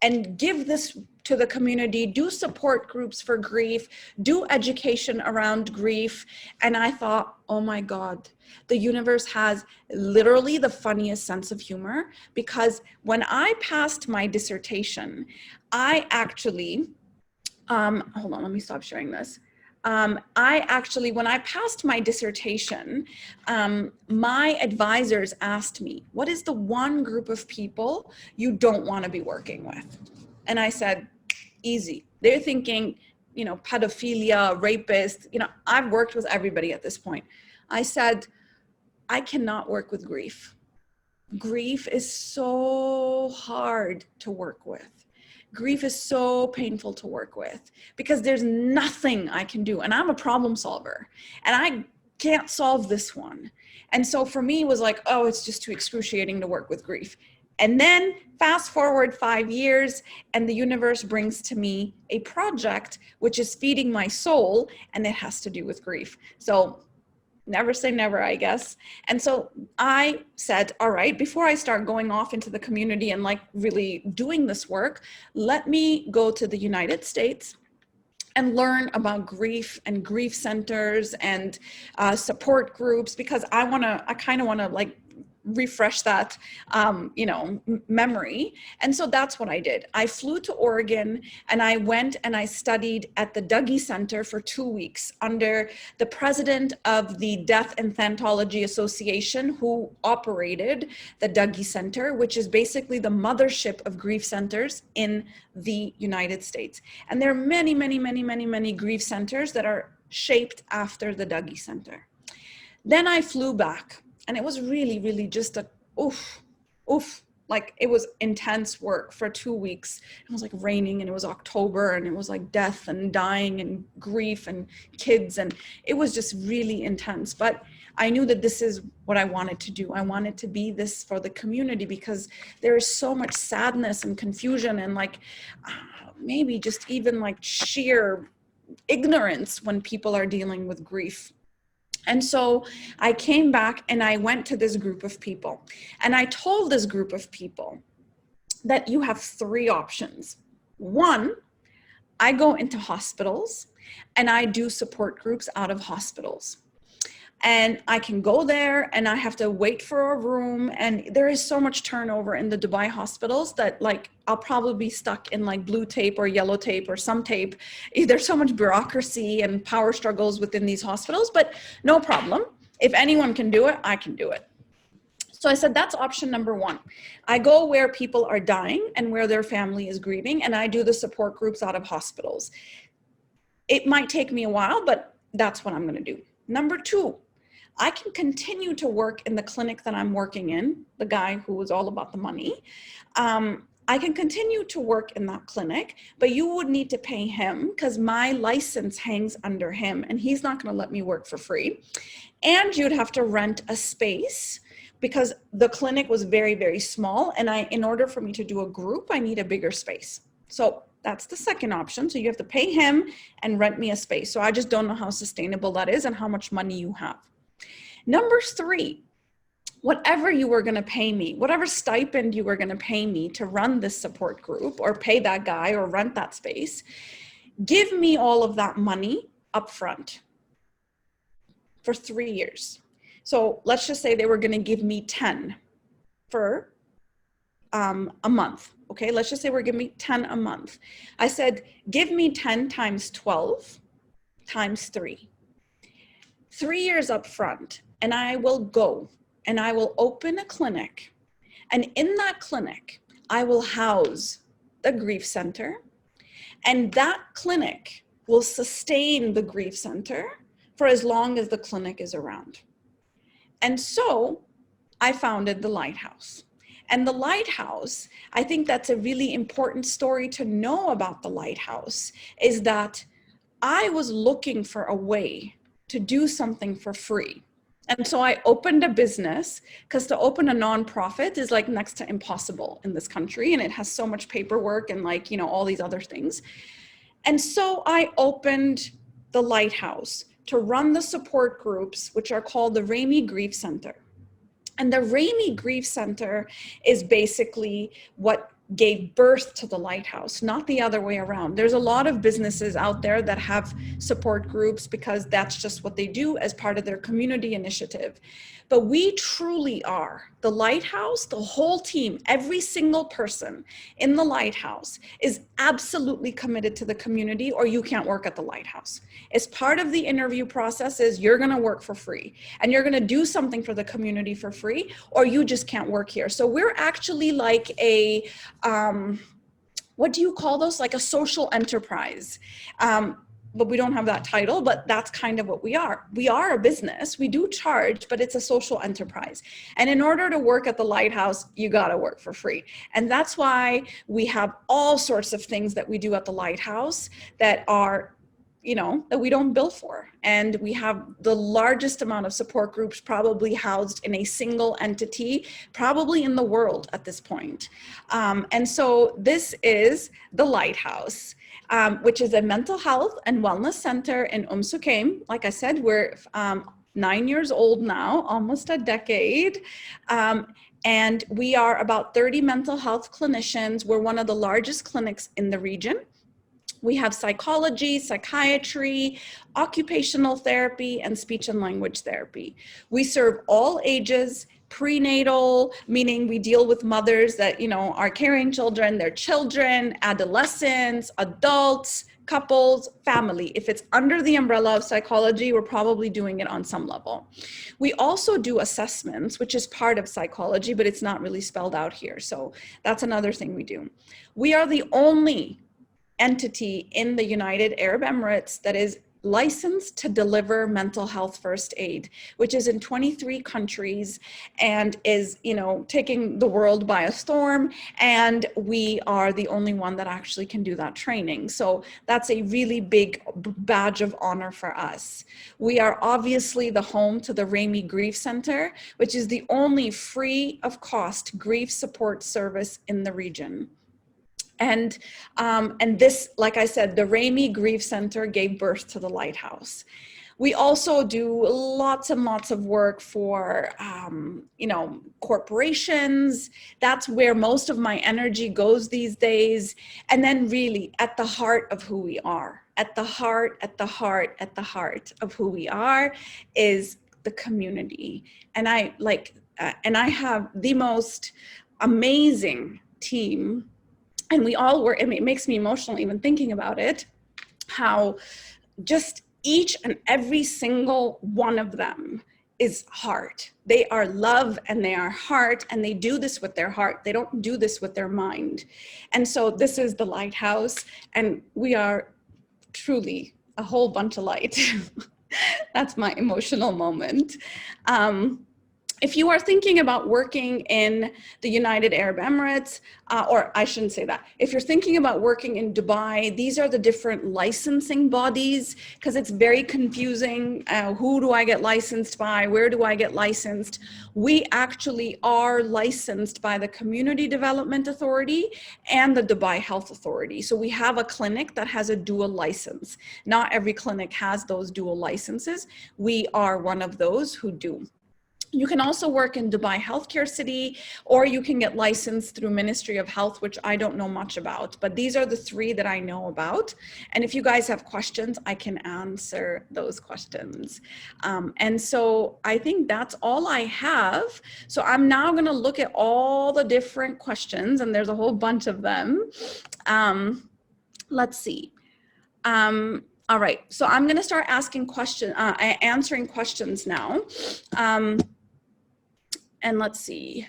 Speaker 1: and give this to the community, do support groups for grief, do education around grief. And I thought, oh my God, the universe has literally the funniest sense of humor, because when I passed my dissertation, I actually, hold on, let me stop sharing this. When I passed my dissertation, my advisors asked me, what is the one group of people you don't want to be working with? And I said, easy. They're thinking, pedophilia, rapist, I've worked with everybody at this point. I said, I cannot work with grief. Grief is so hard to work with. Grief is so painful to work with because there's nothing I can do. And I'm a problem solver and I can't solve this one. And so for me, it was like, oh, it's just too excruciating to work with grief. And then fast forward 5 years and the universe brings to me a project which is feeding my soul, and it has to do with grief. So never say never, I guess. And so I said, all right, before I start going off into the community and like really doing this work, let me go to the United States and learn about grief and grief centers and support groups, because I kind of want to like refresh that, memory. And so that's what I did. I flew to Oregon and I went and I studied at the Dougy Center for 2 weeks under the president of the Death and Thantology Association, who operated the Dougy Center, which is basically the mothership of grief centers in the United States. And there are many, many, many, many, many grief centers that are shaped after the Dougy Center. Then I flew back. And it was really, really just a like it was intense work for 2 weeks. It was like raining and it was October and it was like death and dying and grief and kids. And it was just really intense. But I knew that this is what I wanted to do. I wanted to be this for the community because there is so much sadness and confusion and like maybe just even like sheer ignorance when people are dealing with grief. And so I came back and I went to this group of people and I told this group of people that you have 3 options. 1, I go into hospitals and I do support groups out of hospitals. And I can go there and I have to wait for a room. And there is so much turnover in the Dubai hospitals that like, I'll probably be stuck in like blue tape or yellow tape or some tape. There's so much bureaucracy and power struggles within these hospitals, but no problem. If anyone can do it, I can do it. So I said, that's option number 1. I go where people are dying and where their family is grieving, and I do the support groups out of hospitals. It might take me a while, but that's what I'm going to do. Number 2, I can continue to work in the clinic that I'm working in, the guy who was all about the money. I can continue to work in that clinic, but you would need to pay him because my license hangs under him and he's not going to let me work for free. And you'd have to rent a space because the clinic was very, very small. And in order for me to do a group, I need a bigger space. So that's the second option. So you have to pay him and rent me a space. So I just don't know how sustainable that is and how much money you have. Number 3, whatever you were going to pay me, whatever stipend you were going to pay me to run this support group or pay that guy or rent that space, give me all of that money up front for 3 years. So let's just say they were going to give me 10 for a month. Okay, let's just say we're giving me 10 a month. I said, give me 10 times 12 times 3. 3 years up front. And I will go and I will open a clinic. And in that clinic, I will house the grief center. And that clinic will sustain the grief center for as long as the clinic is around. And so I founded the Lighthouse. And the Lighthouse, I think that's a really important story to know about the Lighthouse, is that I was looking for a way to do something for free. And so I opened a business because to open a nonprofit is like next to impossible in this country. And it has so much paperwork and like, all these other things. And so I opened the Lighthouse to run the support groups, which are called the Remy Grief Center. And the Remy Grief Center is basically what gave birth to the Lighthouse, not the other way around. There's a lot of businesses out there that have support groups because that's just what they do as part of their community initiative. But we truly are the Lighthouse, the whole team, every single person in the Lighthouse is absolutely committed to the community, or you can't work at the Lighthouse. As part of the interview process is you're going to work for free and you're going to do something for the community for free, or you just can't work here. So we're actually like a, what do you call those? Like a social enterprise. But we don't have that title, but that's kind of what we are. We are a business, we do charge, but it's a social enterprise. And in order to work at the Lighthouse, you gotta work for free. And that's why we have all sorts of things that we do at the Lighthouse that are, that we don't bill for. And we have the largest amount of support groups probably housed in a single entity, probably in the world at this point. And so this is the Lighthouse. Which is a mental health and wellness center in Suqeim. Like I said, we're 9 years old now, almost a decade. And we are about 30 mental health clinicians. We're one of the largest clinics in the region. We have psychology, psychiatry, occupational therapy, and speech and language therapy. We serve all ages, prenatal, meaning we deal with mothers that, you know, are carrying children, their children, adolescents, adults, couples, family. If it's under the umbrella of psychology, we're probably doing it on some level. We also do assessments, which is part of psychology, but it's not really spelled out here. So that's another thing we do. We are the only entity in the United Arab Emirates that is licensed to deliver mental health first aid, which is in 23 countries and is, you know, taking the world by a storm. And we are the only one that actually can do that training. So that's a really big badge of honor for us. We are obviously the home to the Remy Grief Center, which is the only free of cost grief support service in the region. And this, like I said, the Remy Grief Center gave birth to the Lighthouse. We also do lots and lots of work for, you know, corporations. That's where most of my energy goes these days. And then really at the heart of who we are, at the heart of who we are is the community. And I have the most amazing team. And we all work, and it makes me emotional even thinking about it, how just each and every single one of them is heart. They are love and they are heart, and they do this with their heart. They don't do this with their mind. And so this is the Lighthouse, and we are truly a whole bunch of light. That's my emotional moment. If you are thinking about working in the United Arab Emirates, or I shouldn't say that, if you're thinking about working in Dubai, these are the different licensing bodies, because it's very confusing. Who do I get licensed by? Where do I get licensed? We actually are licensed by the Community Development Authority and the Dubai Health Authority. So we have a clinic that has a dual license. Not every clinic has those dual licenses. We are one of those who do. You can also work in Dubai Healthcare City, or you can get licensed through Ministry of Health, which I don't know much about, but these are the three that I know about. And if you guys have questions, I can answer those questions. And so I think that's all I have. So I'm now going to look at all the different questions, and there's a whole bunch of them. Let's see. All right, so I'm going to start asking questions, answering questions now. And let's see.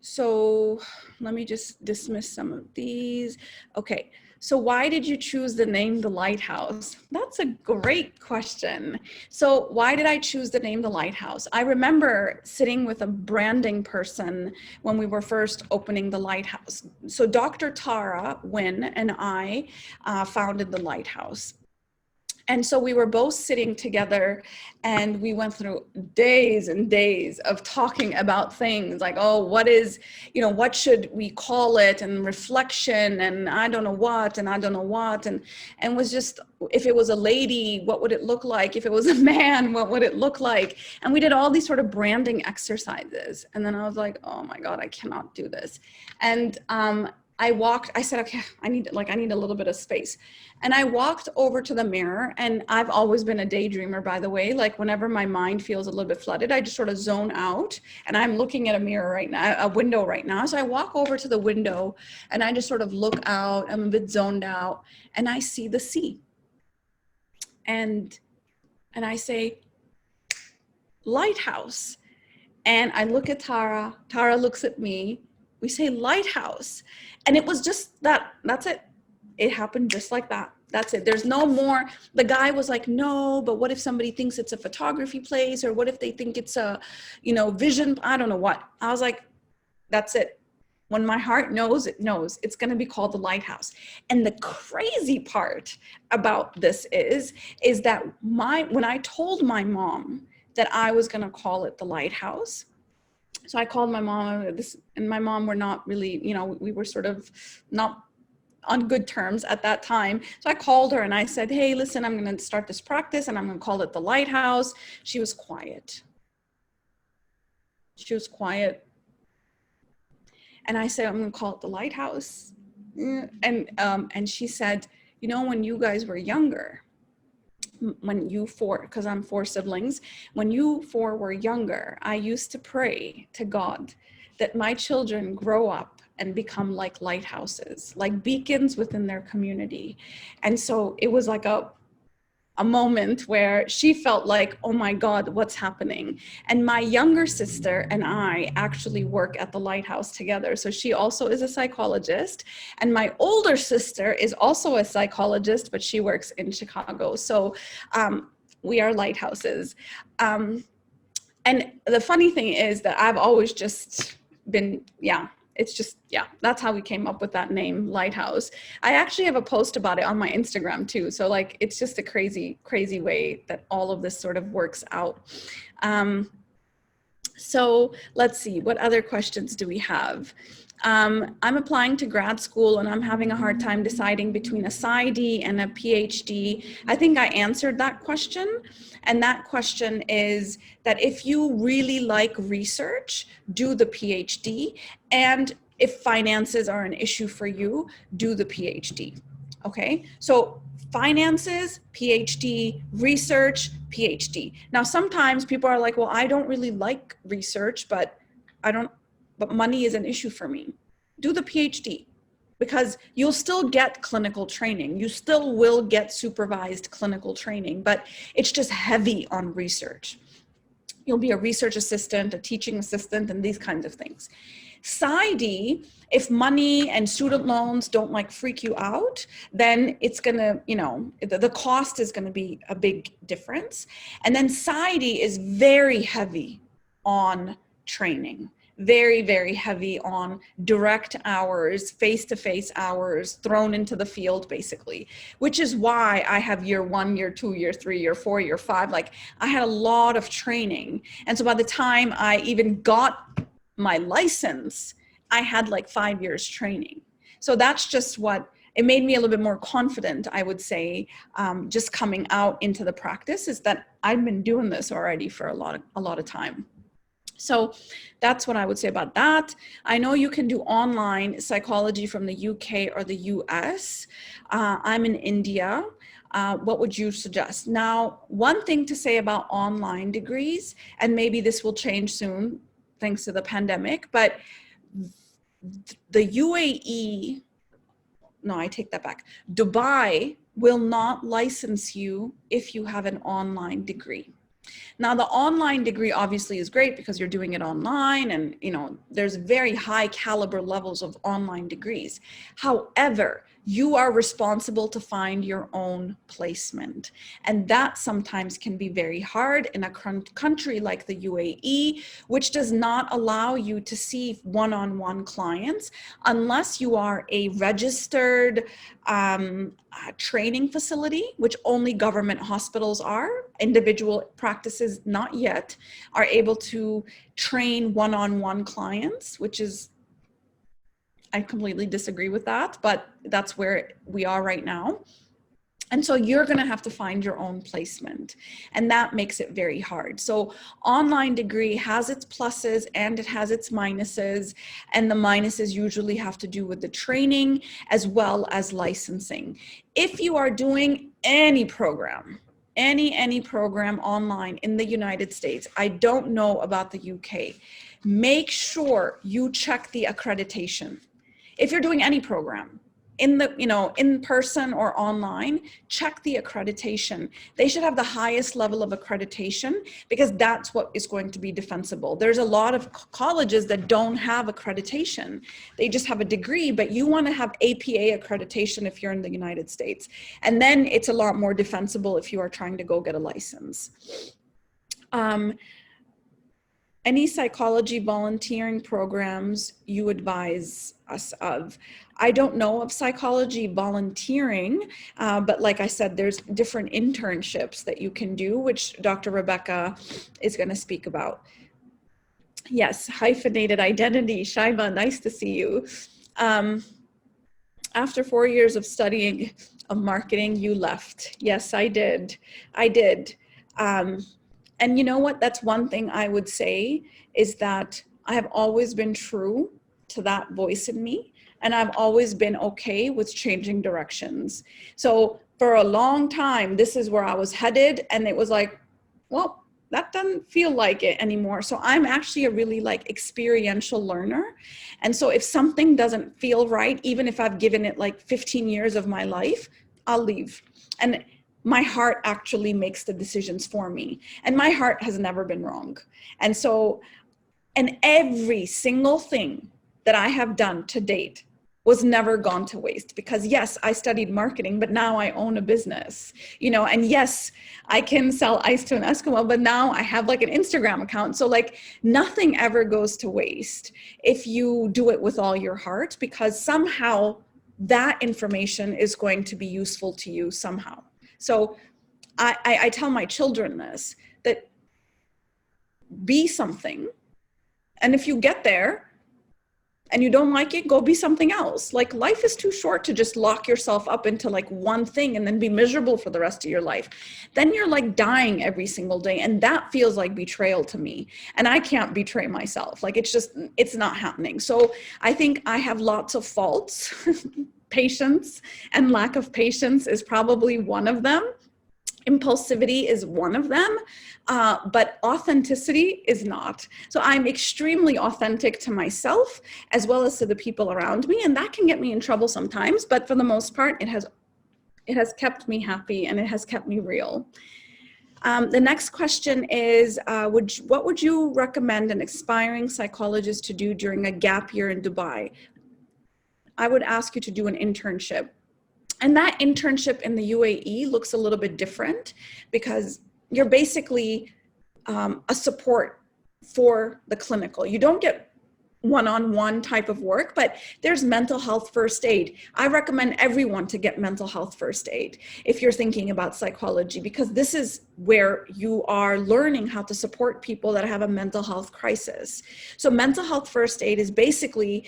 Speaker 1: So let me just dismiss some of these. Okay, so why did you choose the name The Lighthouse? That's a great question. So why did I choose the name The Lighthouse? I remember sitting with a branding person when we were first opening The Lighthouse. So Dr. Tara Wynn and I founded The Lighthouse. And so we were both sitting together and we went through days and days of talking about things like, oh, what is, you know, what should we call it, and reflection, and I don't know what, and I don't know what, and was just, if it was a lady, what would it look like? If it was a man, what would it look like? And we did all these sort of branding exercises. And then I was like, oh my God, I cannot do this. And I said, okay, I need a little bit of space. And I walked over to the mirror, and I've always been a daydreamer, by the way. Like whenever my mind feels a little bit flooded, I just sort of zone out, and I'm looking at a mirror right now, a window right now. So I walk over to the window and I just sort of look out. I'm a bit zoned out, and I see the sea. And I say, Lighthouse. And I look at Tara, Tara looks at me, we say Lighthouse. And it was just that, that's it. It happened just like that. That's it. There's no more. The guy was like, no, but what if somebody thinks it's a photography place, or what if they think it's a, you know, vision? I don't know what. I was like, that's it. When my heart knows, it knows. It's going to be called The Lighthouse. And the crazy part about this is that when I told my mom that I was going to call it The Lighthouse, so I called my mom, and my mom were not really, you know, we were sort of not on good terms at that time. So I called her and I said, hey, listen, I'm going to start this practice and I'm going to call it The Lighthouse. She was quiet. She was quiet. And I said, I'm going to call it The Lighthouse. And she said, you know, when you guys were younger, when you four, because I'm 4 siblings, when you 4 were younger, I used to pray to God that my children grow up and become like lighthouses, like beacons within their community. And so it was like a moment where she felt like, oh my God, what's happening? And my younger sister and I actually work at the Lighthouse together. So she also is a psychologist. And my older sister is also a psychologist, but she works in Chicago. So we are lighthouses. And the funny thing is that I've always just been, it's just, that's how we came up with that name, Lighthouse. I actually have a post about it on my Instagram too. So like, it's just a crazy, crazy way that all of this sort of works out. So let's see, what other questions do we have? I'm applying to grad school and I'm having a hard time deciding between a PsyD and a PhD. I think I answered that question. And that question is that if you really like research, do the PhD. And if finances are an issue for you, do the PhD. Okay, so finances, PhD, research, PhD. Now, sometimes people are like, well, I don't really like research, but money is an issue for me. Do the PhD, because you'll still get clinical training. You still will get supervised clinical training, but it's just heavy on research. You'll be a research assistant, a teaching assistant, and these kinds of things. PsyD, if money and student loans don't like freak you out, then it's gonna, the cost is gonna be a big difference. And then PsyD is very heavy on training. Very, very heavy on direct hours, face-to-face hours, thrown into the field, basically, which is why I have year 1, year 2, year 3, year 4, year 5. Like, I had a lot of training. And so by the time I even got my license, I had like 5 years training. So that's just what, it made me a little bit more confident, I would say, just coming out into the practice, is that I've been doing this already for a lot of time. So that's what I would say about that. I know you can do online psychology from the UK or the US. I'm in India. What would you suggest? Now, one thing to say about online degrees, and maybe this will change soon thanks to the pandemic, but the UAE, no, I take that back. Dubai will not license you if you have an online degree. Now, the online degree obviously is great because you're doing it online and, there's very high caliber levels of online degrees. However, you are responsible to find your own placement. And that sometimes can be very hard in a country like the UAE, which does not allow you to see one-on-one clients unless you are a registered training facility, which only government hospitals are. Individual practices, not yet, are able to train one-on-one clients, which is, I completely disagree with that, but that's where we are right now. And so you're going to have to find your own placement, and that makes it very hard. So online degree has its pluses and it has its minuses, and the minuses usually have to do with the training as well as licensing. If you are doing any program, any program online in the United States, I don't know about the UK, make sure you check the accreditation. If you're doing any program, in person or online, check the accreditation. They should have the highest level of accreditation because that's what is going to be defensible. There's a lot of colleges that don't have accreditation. They just have a degree, but you want to have APA accreditation if you're in the United States. And then it's a lot more defensible if you are trying to go get a license. Any psychology volunteering programs you advise us of? I don't know of psychology volunteering, but like I said, there's different internships that you can do, which Dr. Rebecca is going to speak about. Yes, hyphenated identity. Shaiba, nice to see you. After 4 years of studying of marketing, you left. Yes, I did. And you know what? That's one thing I would say is that I have always been true to that voice in me, and I've always been okay with changing directions. So for a long time, this is where I was headed. And it was like, well, that doesn't feel like it anymore. So I'm actually a really like experiential learner. And so if something doesn't feel right, even if I've given it like 15 years of my life, I'll leave. And my heart actually makes the decisions for me. And my heart has never been wrong. And so, and every single thing that I have done to date was never gone to waste, because yes, I studied marketing, but now I own a business, you know, and yes, I can sell ice to an Eskimo, but now I have like an Instagram account. So like nothing ever goes to waste if you do it with all your heart, because somehow that information is going to be useful to you somehow. So I tell my children this, that be something. And if you get there, and you don't like it, go be something else. Like life is too short to just lock yourself up into like one thing and then be miserable for the rest of your life. Then you're like dying every single day. And that feels like betrayal to me. And I can't betray myself. Like it's not happening. So I think I have lots of faults. Patience and lack of patience is probably one of them. Impulsivity is one of them, but authenticity is not. So I'm extremely authentic to myself as well as to the people around me, and that can get me in trouble sometimes, but for the most part, it has kept me happy and it has kept me real. The next question is, what would you recommend an aspiring psychologist to do during a gap year in Dubai? I would ask you to do an internship. And that internship in the UAE looks a little bit different, because you're basically a support for the clinical. You don't get one-on-one type of work, but there's mental health first aid. I recommend everyone to get mental health first aid if you're thinking about psychology, because this is where you are learning how to support people that have a mental health crisis. So mental health first aid is basically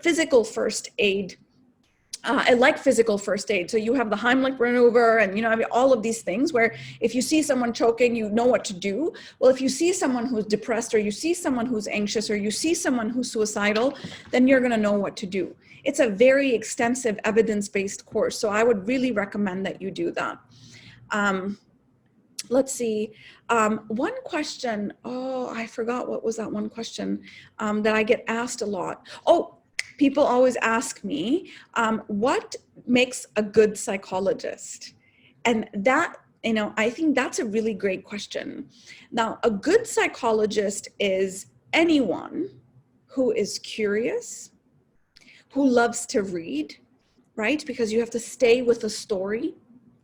Speaker 1: physical first aid. I like physical first aid. So you have the Heimlich maneuver and, you know, all of these things where if you see someone choking, you know what to do. Well, if you see someone who's depressed, or you see someone who's anxious, or you see someone who's suicidal, then you're going to know what to do. It's a very extensive evidence-based course. So I would really recommend that you do that. Let's see. One question. Oh, I forgot what was that one question that I get asked a lot. Oh, people always ask me, what makes a good psychologist? And that, you know, I think that's a really great question. Now, a good psychologist is anyone who is curious, who loves to read, right? Because you have to stay with a story.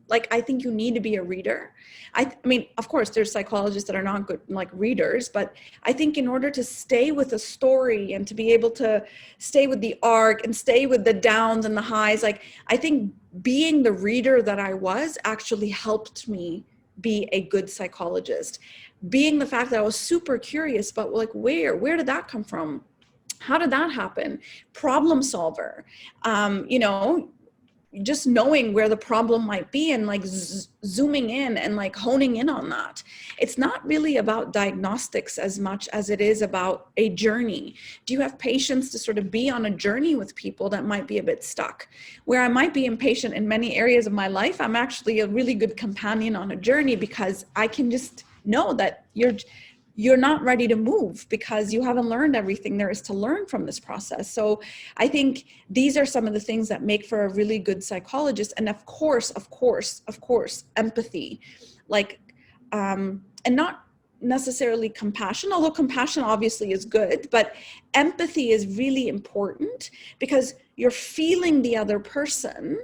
Speaker 1: Like, I think you need to be a reader. I mean, of course, there's psychologists that are not good, like readers, but I think in order to stay with a story and to be able to stay with the arc and stay with the downs and the highs, like, I think being the reader that I was actually helped me be a good psychologist. Being the fact that I was super curious about, like, where did that come from? How did that happen? Problem solver, you know, just knowing where the problem might be and like zooming in and like honing in on that. It's not really about diagnostics as much as it is about a journey. Do you have patience to sort of be on a journey with people that might be a bit stuck? Where I might be impatient in many areas of my life, I'm actually a really good companion on a journey, because I can just know that you're not ready to move because you haven't learned everything there is to learn from this process. So I think these are some of the things that make for a really good psychologist. And of course, empathy, like, and not necessarily compassion, although compassion obviously is good, but empathy is really important, because you're feeling the other person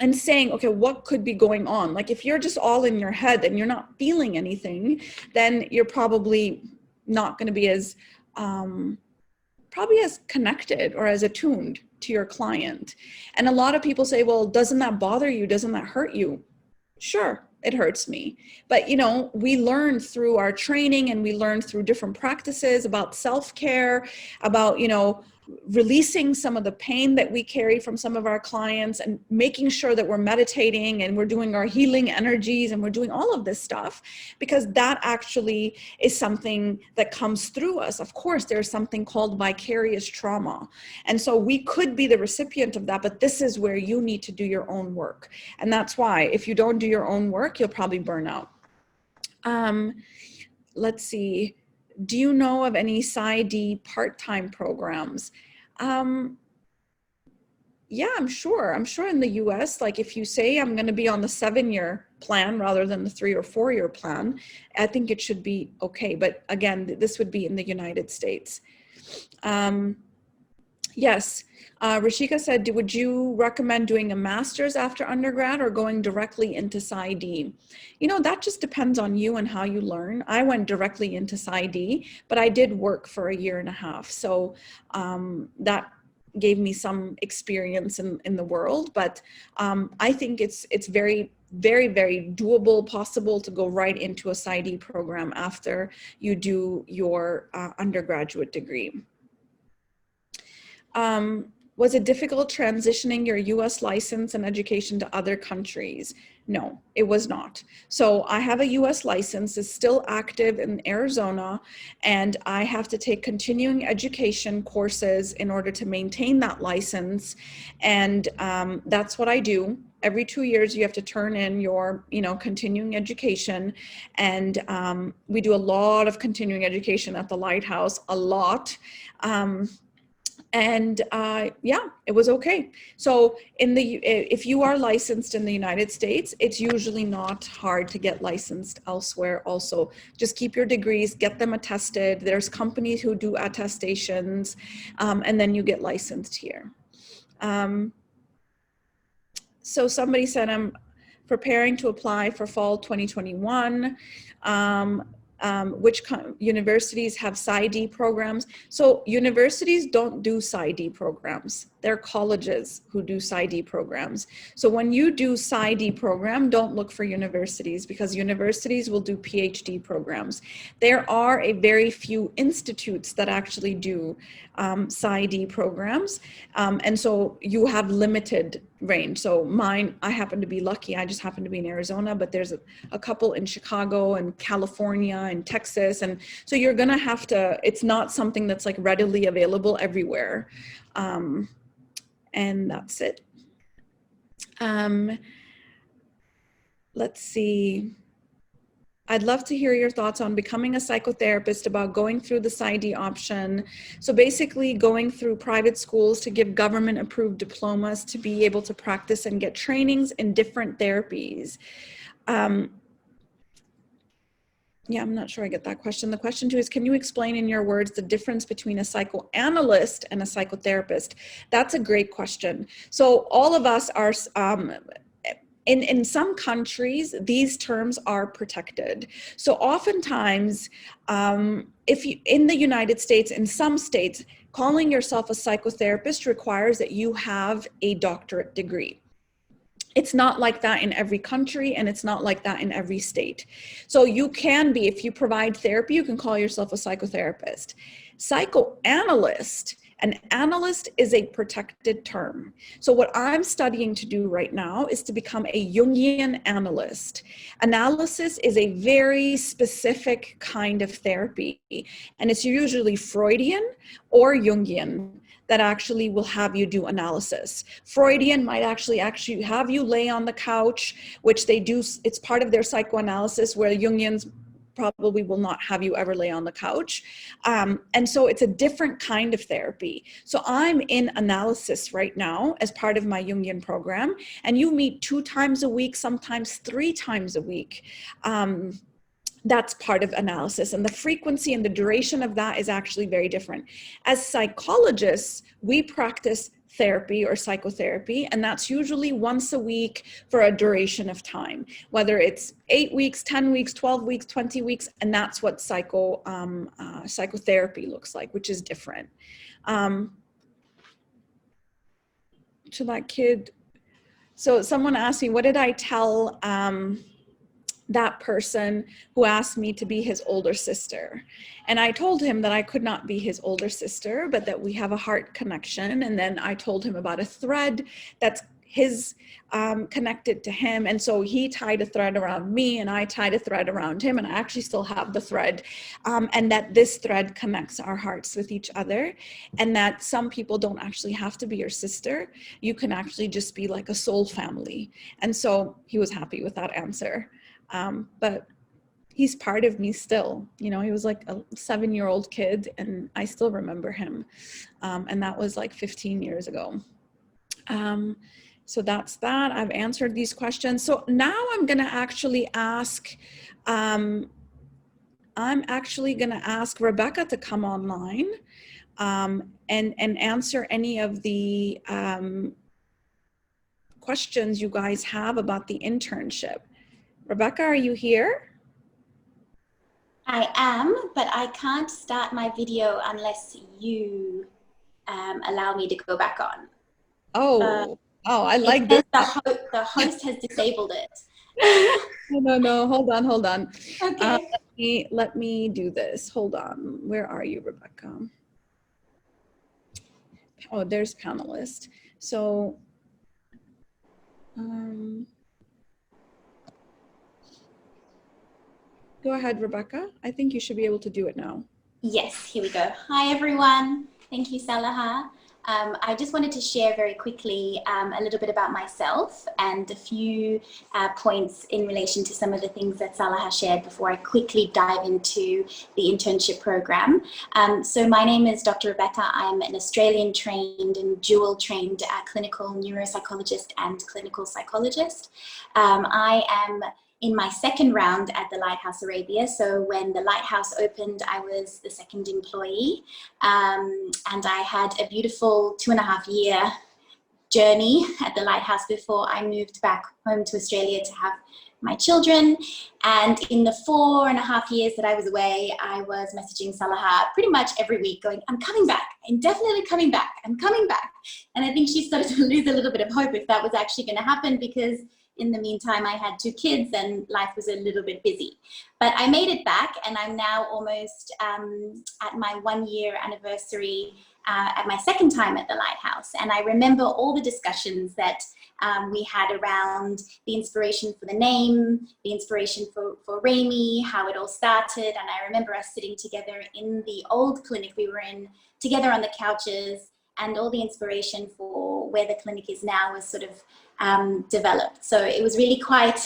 Speaker 1: and saying, okay, what could be going on? Like, if you're just all in your head and you're not feeling anything, then you're probably not going to be as, probably as connected or as attuned to your client. And a lot of people say, well, doesn't that bother you? Doesn't that hurt you? Sure, it hurts me. But, you know, we learn through our training and we learn through different practices about self-care, about, you know, releasing some of the pain that we carry from some of our clients, and making sure that we're meditating and we're doing our healing energies and we're doing all of this stuff, because that actually is something that comes through us. Of course, there's something called vicarious trauma. And so we could be the recipient of that, but this is where you need to do your own work. And that's why if you don't do your own work, you'll probably burn out. Let's see. Do you know of any PsyD part-time programs? Yeah, I'm sure. I'm sure in the US, like if you say I'm going to be on the 7-year plan rather than the 3 or 4-year plan, I think it should be okay. But again, this would be in the United States. Yes, Rashika said, would you recommend doing a master's after undergrad or going directly into PsyD? You know, that just depends on you and how you learn. I went directly into PsyD, but I did work for 1.5 years. So that gave me some experience in the world, but I think it's very, very, very doable, possible to go right into a PsyD program after you do your undergraduate degree. Was it difficult transitioning your US license and education to other countries? No, it was not. So I have a US license, it's still active in Arizona, and I have to take continuing education courses in order to maintain that license. And that's what I do. Every 2 years, you have to turn in your, continuing education. And we do a lot of continuing education at the Lighthouse, a lot. Yeah, it was okay. So if you are licensed in the United States, it's usually not hard to get licensed elsewhere also. Just keep your degrees, get them attested. There's companies who do attestations, and then you get licensed here. So somebody said, I'm preparing to apply for fall 2021. Which universities have PsyD programs? So universities don't do PsyD programs. They're colleges who do PsyD programs. So when you do PsyD program, don't look for universities, because universities will do PhD programs. There are a very few institutes that actually do PsyD programs. And so you have limited range. So mine, I happen to be lucky. I just happen to be in Arizona, but there's a couple in Chicago and California and Texas. And so you're going to have to, it's not something that's like readily available everywhere. And that's it. Let's see. I'd love to hear your thoughts on becoming a psychotherapist, about going through the PsyD option. So basically going through private schools to give government approved diplomas to be able to practice and get trainings in different therapies. Yeah, I'm not sure I get that question. The question too is, can you explain in your words the difference between a psychoanalyst and a psychotherapist? That's a great question. So all of us are, in some countries, these terms are protected. So oftentimes, if you, in the United States, in some states, calling yourself a psychotherapist requires that you have a doctorate degree. It's not like that in every country, and it's not like that in every state. So you can be, if you provide therapy, you can call yourself a psychotherapist. Psychoanalyst, an analyst is a protected term. So what I'm studying to do right now is to become a Jungian analyst. Analysis is a very specific kind of therapy, and it's usually Freudian or Jungian that actually will have you do analysis. Freudian might actually have you lay on the couch, which they do, it's part of their psychoanalysis, where Jungians probably will not have you ever lay on the couch. And so it's a different kind of therapy. So I'm in analysis right now as part of my Jungian program, and you meet 2 times a week, sometimes 3 times a week. That's part of analysis, and the frequency and the duration of that is actually very different. As psychologists, we practice therapy or psychotherapy, and that's usually once a week for a duration of time, whether it's 8 weeks, 10 weeks, 12 weeks, 20 weeks, and that's what psychotherapy looks like, which is different. To that kid, so someone asked me, what did I tell that person who asked me to be his older sister. And I told him that I could not be his older sister, but that we have a heart connection. And then I told him about a thread that's his connected to him. And so he tied a thread around me and I tied a thread around him, and I actually still have the thread, and that this thread connects our hearts with each other, and that some people don't actually have to be your sister. You can actually just be like a soul family. And so he was happy with that answer. But he's part of me still. You know, he was like a 7-year-old kid and I still remember him. And that was like 15 years ago. So that's that. I've answered these questions. So now I'm going to actually ask, Rebecca to come online and answer any of the questions you guys have about the internship. Rebecca, are you here?
Speaker 2: I am, but I can't start my video unless you allow me to go back on.
Speaker 1: I like this.
Speaker 2: The host has disabled it.
Speaker 1: No, hold on.
Speaker 2: Okay.
Speaker 1: Let me do this. Hold on. Where are you, Rebecca? Oh, there's panelist. So, go ahead, Rebecca. I think you should be able to do it now.
Speaker 2: Yes, here we go. Hi, everyone. Thank you, Saliha. I just wanted to share very quickly a little bit about myself and a few points in relation to some of the things that Saliha shared before I quickly dive into the internship program. So my name is Dr. Rebecca. I'm an Australian trained and dual trained clinical neuropsychologist and clinical psychologist. I am in my second round at the Lighthouse Arabia. So when the Lighthouse opened, I was the second employee. And I had a beautiful 2.5-year journey at the Lighthouse before I moved back home to Australia to have my children. And in the 4.5 years that I was away, I was messaging Saliha pretty much every week going, I'm coming back, I'm definitely coming back, I'm coming back. And I think she started to lose a little bit of hope if that was actually going to happen, because in the meantime, I had 2 kids and life was a little bit busy. But I made it back, and I'm now almost at my 1-year anniversary at my second time at the Lighthouse. And I remember all the discussions that we had around the inspiration for the name, the inspiration for Remy, how it all started. And I remember us sitting together in the old clinic we were in, together on the couches, and all the inspiration for where the clinic is now was sort of developed. So it was really quite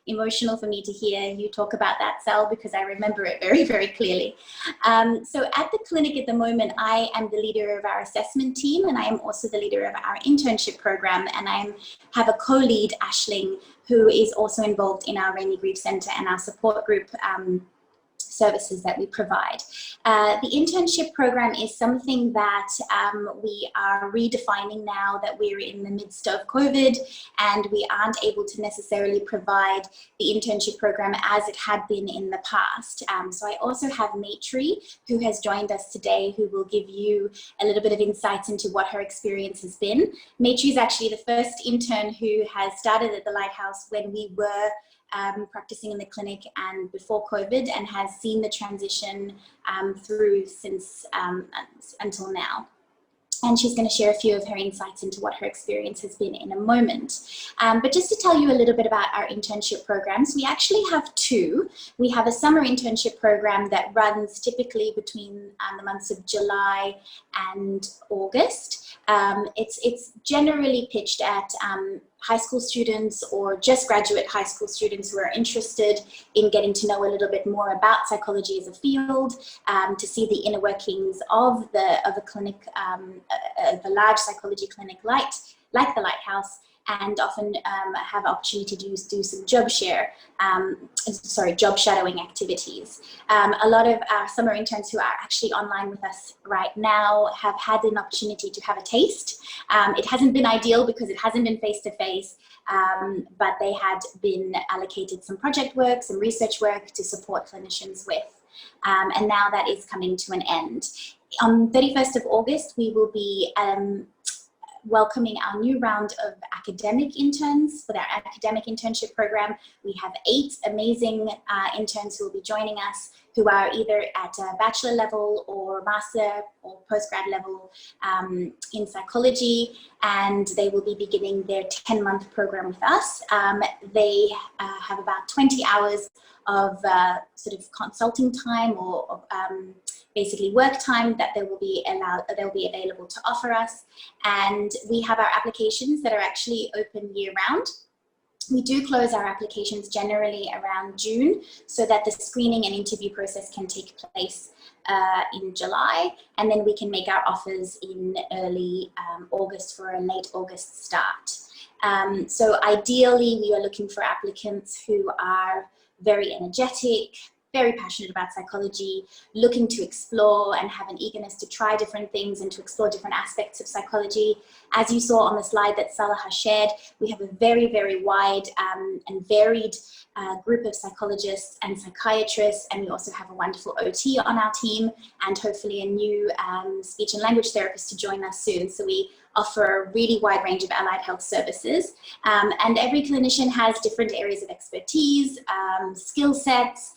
Speaker 2: emotional for me to hear you talk about that, Sal, because I remember it very, very clearly. So at the clinic at the moment, I am the leader of our assessment team, and I am also the leader of our internship program, and I have a co-lead, Aisling, who is also involved in our Remy Grief Centre and our support group services that we provide. The internship program is something that we are redefining now that we're in the midst of COVID, and we aren't able to necessarily provide the internship program as it had been in the past. So I also have Matri, who has joined us today, who will give you a little bit of insights into what her experience has been. Matri is actually the first intern who has started at the Lighthouse when we were practicing in the clinic and before COVID, and has seen the transition through since until now. And she's going to share a few of her insights into what her experience has been in a moment. But just to tell you a little bit about our internship programs, we actually have 2. We have a summer internship program that runs typically between the months of July and August. It's generally pitched at high school students or just graduate high school students who are interested in getting to know a little bit more about psychology as a field, to see the inner workings of a clinic, the large psychology clinic like the Lighthouse, and often have opportunity to do some job shadowing activities. A lot of our summer interns who are actually online with us right now have had an opportunity to have a taste. It hasn't been ideal because it hasn't been face-to-face, but they had been allocated some project work, some research work to support clinicians with. And now that is coming to an end. On 31st of August, we will be welcoming our new round of academic interns for our academic internship program. We have 8 amazing interns who will be joining us, who are either at a bachelor level or master or postgrad level in psychology, and they will be beginning their 10-month program with us. They have about 20 hours of sort of consulting time or basically work time that they'll be available to offer us. And we have our applications that are actually open year round. We do close our applications generally around June so that the screening and interview process can take place in July, and then we can make our offers in early August for a late August start. So ideally, we are looking for applicants who are very energetic, very passionate about psychology, looking to explore and have an eagerness to try different things and to explore different aspects of psychology. As you saw on the slide that Saliha shared, we have a very, very wide and varied group of psychologists and psychiatrists, and we also have a wonderful OT on our team, and hopefully a new speech and language therapist to join us soon. So we offer a really wide range of allied health services, and every clinician has different areas of expertise, skill sets,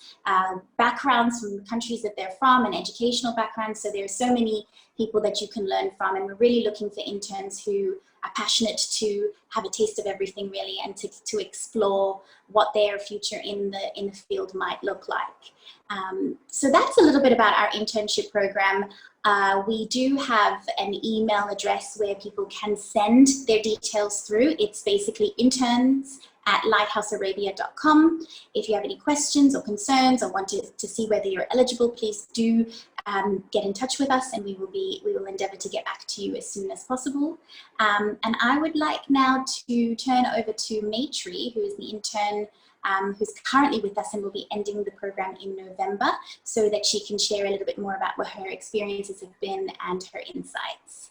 Speaker 2: backgrounds from the countries that they're from, and educational backgrounds. So there are so many people that you can learn from, and we're really looking for interns who are passionate to have a taste of everything really, and to explore what their future in the field might look like. So that's a little bit about our internship program. We do have an email address where people can send their details through. It's basically interns@lighthousearabia.com. If you have any questions or concerns or want to see whether you're eligible, please do get in touch with us, and we will endeavour to get back to you as soon as possible. And I would like now to turn over to Maitri, who is the intern who's currently with us and will be ending the program in November, so that she can share a little bit more about what her experiences have been and her insights.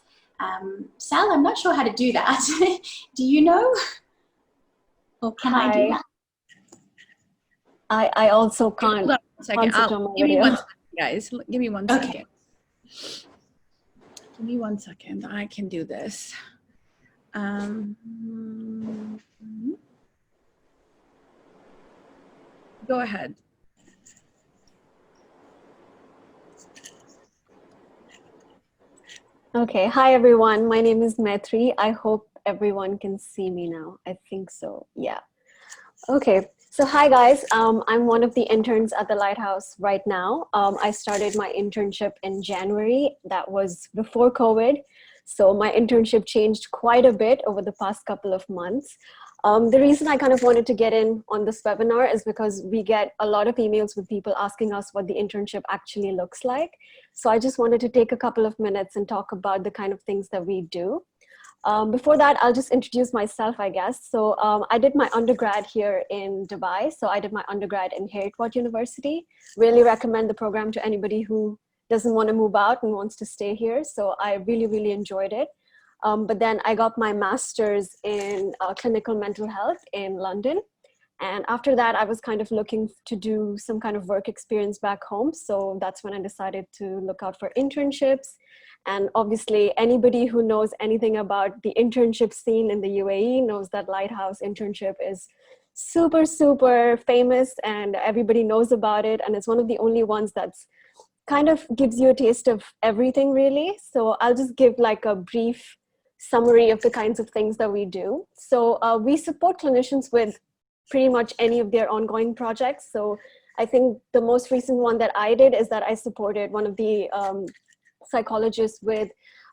Speaker 2: Sal, I'm not sure how to do that. Do you know? Or can I do that?
Speaker 3: I also can't.
Speaker 1: Hold on a second. Give me 1 second, guys. Give me 1 second. Give me 1 second. I can do this. Go ahead.
Speaker 3: Okay. Hi, everyone. My name is Maitri. I hope everyone can see me now. I think so. Yeah. Okay. So hi, guys. I'm one of the interns at the Lighthouse right now. I started my internship in January. That was before COVID. So my internship changed quite a bit over the past couple of months. The reason I kind of wanted to get in on this webinar is because we get a lot of emails with people asking us what the internship actually looks like. So I just wanted to take a couple of minutes and talk about the kind of things that we do. Before that, I'll just introduce myself, I guess. So I did my undergrad here in Dubai. So I did my undergrad in Hertford University. Really recommend the program to anybody who doesn't want to move out and wants to stay here. So I really, really enjoyed it. But then I got my master's in clinical mental health in London. And after that, I was kind of looking to do some kind of work experience back home. So that's when I decided to look out for internships. And obviously, anybody who knows anything about the internship scene in the UAE knows that Lighthouse internship is super, super famous, and everybody knows about it. And it's one of the only ones that's kind of gives you a taste of everything, really. So I'll just give like a brief summary of the kinds of things that we do. So we support clinicians with pretty much any of their ongoing projects. So I think the most recent one that I did is that I supported one of the psychologists with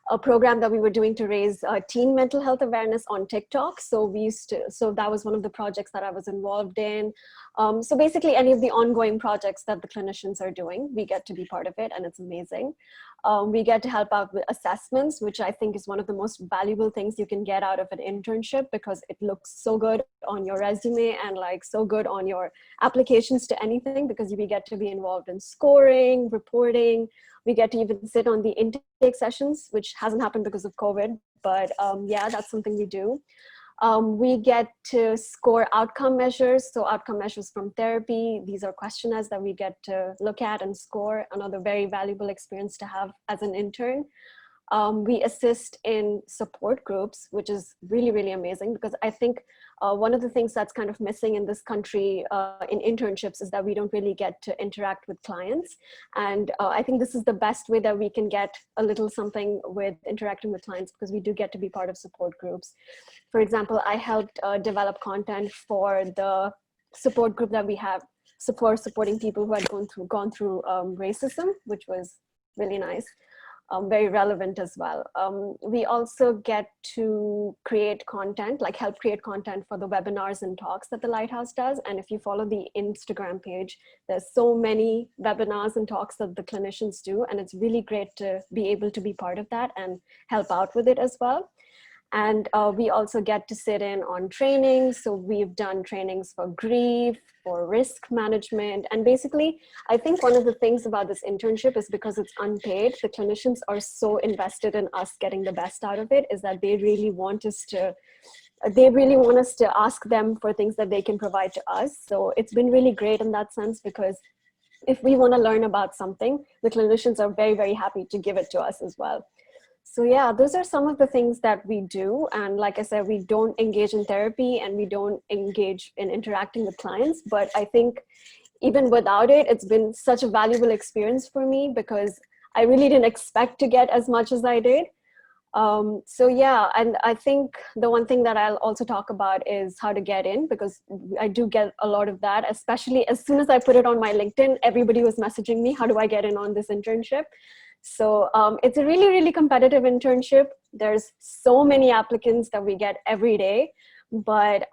Speaker 3: a program that we were doing to raise teen mental health awareness on TikTok. So so that was one of the projects that I was involved in. So basically any of the ongoing projects that the clinicians are doing, we get to be part of it, and it's amazing. We get to help out with assessments, which I think is one of the most valuable things you can get out of an internship, because it looks so good on your resume and like so good on your applications to anything, because we get to be involved in scoring, reporting. We get to even sit on the intake sessions, which hasn't happened because of COVID, but yeah, that's something we do. We get to score outcome measures. So outcome measures from therapy. These are questionnaires that we get to look at and score. Another very valuable experience to have as an intern. We assist in support groups, which is really, really amazing, because I think one of the things that's kind of missing in this country in internships is that we don't really get to interact with clients. And I think this is the best way that we can get a little something with interacting with clients, because we do get to be part of support groups. For example, I helped develop content for the support group that we have supporting people who had gone through racism, which was really nice. Very relevant as well. We also get to create content, like help create content for the webinars and talks that the Lighthouse does. And if you follow the Instagram page, there's so many webinars and talks that the clinicians do. And it's really great to be able to be part of that and help out with it as well. And we also get to sit in on trainings. So we've done trainings for grief, for risk management. And basically, I think one of the things about this internship is because it's unpaid, the clinicians are so invested in us getting the best out of it, is that they really want us to ask them for things that they can provide to us. So it's been really great in that sense, because if we want to learn about something, the clinicians are very, very happy to give it to us as well. So yeah, those are some of the things that we do. And like I said, we don't engage in therapy and we don't engage in interacting with clients. But I think even without it, it's been such a valuable experience for me, because I really didn't expect to get as much as I did. So yeah, and I think the one thing that I'll also talk about is how to get in, because I do get a lot of that, especially as soon as I put it on my LinkedIn, everybody was messaging me, how do I get in on this internship? So it's a really, really competitive internship. There's so many applicants that we get every day. But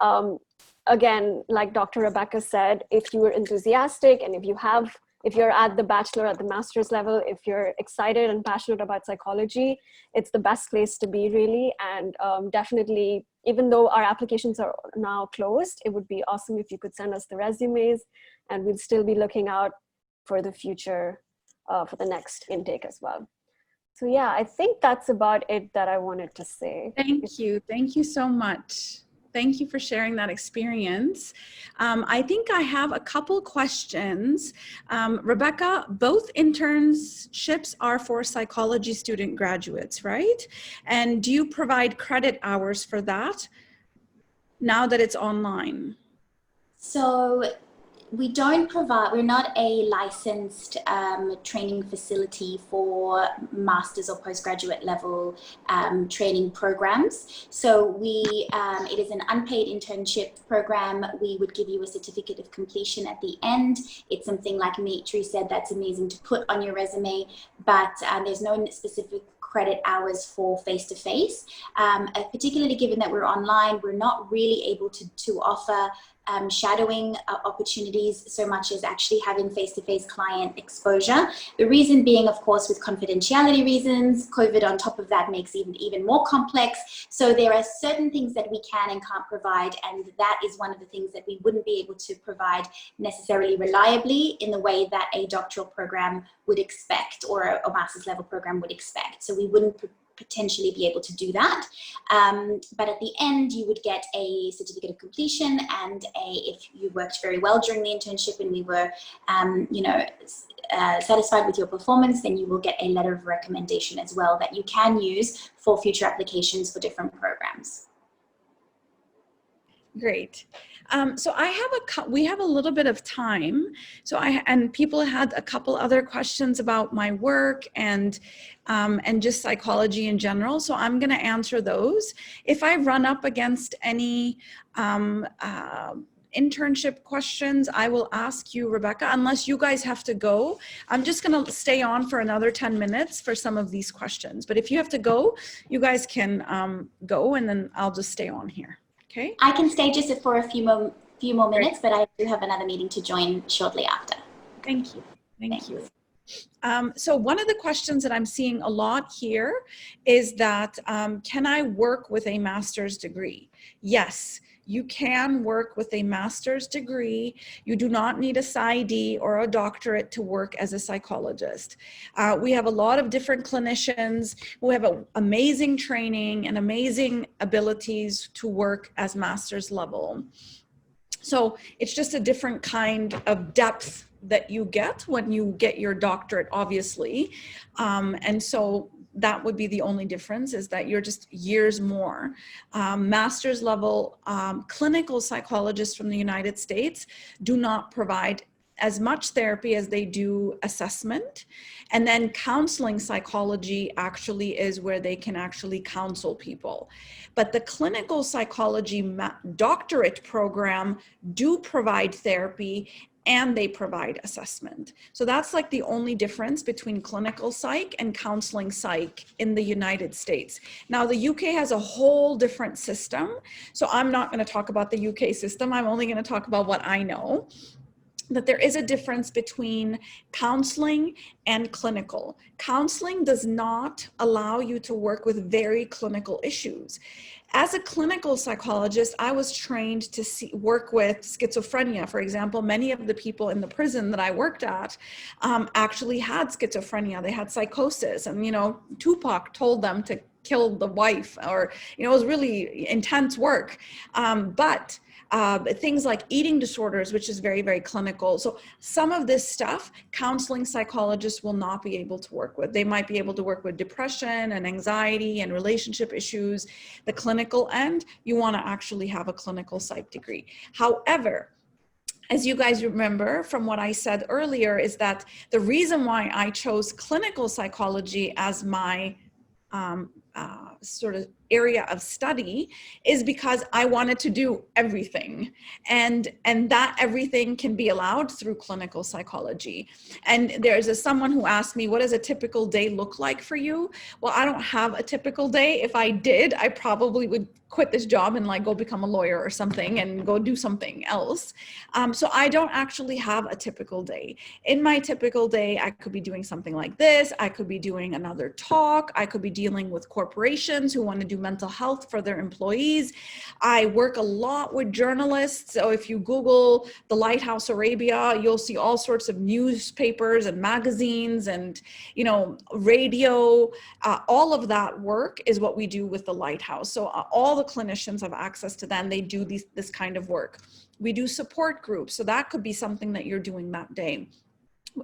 Speaker 3: again, like Dr. Rebecca said, if you are enthusiastic and if you're at the bachelor, at the master's level, if you're excited and passionate about psychology, it's the best place to be, really. And definitely, even though our applications are now closed, it would be awesome if you could send us the resumes, and we'll still be looking out for the future, for the next intake as well. So yeah, I think that's about it that I wanted to say.
Speaker 1: Thank you. Thank you so much. Thank you for sharing that experience. I think I have a couple questions. Rebecca, both internships are for psychology student graduates, right? And do you provide credit hours for that now that it's online?
Speaker 2: So we don't provide, we're not a licensed training facility for master's or postgraduate level training programs. So it is an unpaid internship program. We would give you a certificate of completion at the end. It's something, like Maitri said, that's amazing to put on your resume, but there's no specific credit hours for face-to-face. Particularly given that we're online, we're not really able to offer shadowing opportunities so much as actually having face-to-face client exposure. The reason being, of course, with confidentiality reasons, COVID on top of that makes it even more complex. So there are certain things that we can and can't provide, and that is one of the things that we wouldn't be able to provide necessarily reliably in the way that a doctoral program would expect, or a master's level program would expect. So we wouldn't potentially be able to do that. But at the end, you would get a certificate of completion, and if you worked very well during the internship and we were, satisfied with your performance, then you will get a letter of recommendation as well that you can use for future applications for different programs.
Speaker 1: Great. So we have a little bit of time. So and people had a couple other questions about my work and just psychology in general. So I'm going to answer those. If I run up against any internship questions, I will ask you, Rebecca, unless you guys have to go. I'm just going to stay on for another 10 minutes for some of these questions. But if you have to go, you guys can go, and then I'll just stay on here. Okay.
Speaker 2: I can stay just for a few more minutes, but I do have another meeting to join shortly after.
Speaker 1: Thank you. Thank you. So one of the questions that I'm seeing a lot here is that, can I work with a master's degree? Yes, you can work with a master's degree. You do not need a PsyD or a doctorate to work as a psychologist. We have a lot of different clinicians who have amazing training and amazing abilities to work as master's level. So it's just a different kind of depth that you get when you get your doctorate, obviously. And so that would be the only difference, is that you're just years more. Master's level clinical psychologists from the United States do not provide as much therapy as they do assessment. And then counseling psychology actually is where they can actually counsel people. But the clinical psychology doctorate program do provide therapy and they provide assessment. So that's like the only difference between clinical psych and counseling psych in the United States. Now the UK has a whole different system. So I'm not going to talk about the UK system. I'm only going to talk about what I know. That there is a difference between counseling and clinical. Counseling does not allow you to work with very clinical issues. As a clinical psychologist, I was trained to work with schizophrenia. For example, many of the people in the prison that I worked at actually had schizophrenia. They had psychosis, and Tupac told them to kill the wife, or it was really intense work. But things like eating disorders, which is very, very clinical. So some of this stuff, counseling psychologists will not be able to work with. They might be able to work with depression and anxiety and relationship issues. The clinical end, you want to actually have a clinical psych degree. However, as you guys remember from what I said earlier, is that the reason why I chose clinical psychology as my sort of area of study is because I wanted to do everything, and that everything can be allowed through clinical psychology. And there's someone who asked me, what does a typical day look like for you? Well, I don't have a typical day. If I did, I probably would quit this job and go become a lawyer or something and go do something else. So I don't actually have a typical day. In my typical day, I could be doing something like this. I could be doing another talk. I could be dealing with corporations who want to do mental health for their employees. I work a lot with journalists. So if you Google the Lighthouse Arabia, you'll see all sorts of newspapers and magazines and, radio. All of that work is what we do with the Lighthouse. So all the clinicians have access to them. They do this kind of work. We do support groups. So that could be something that you're doing that day.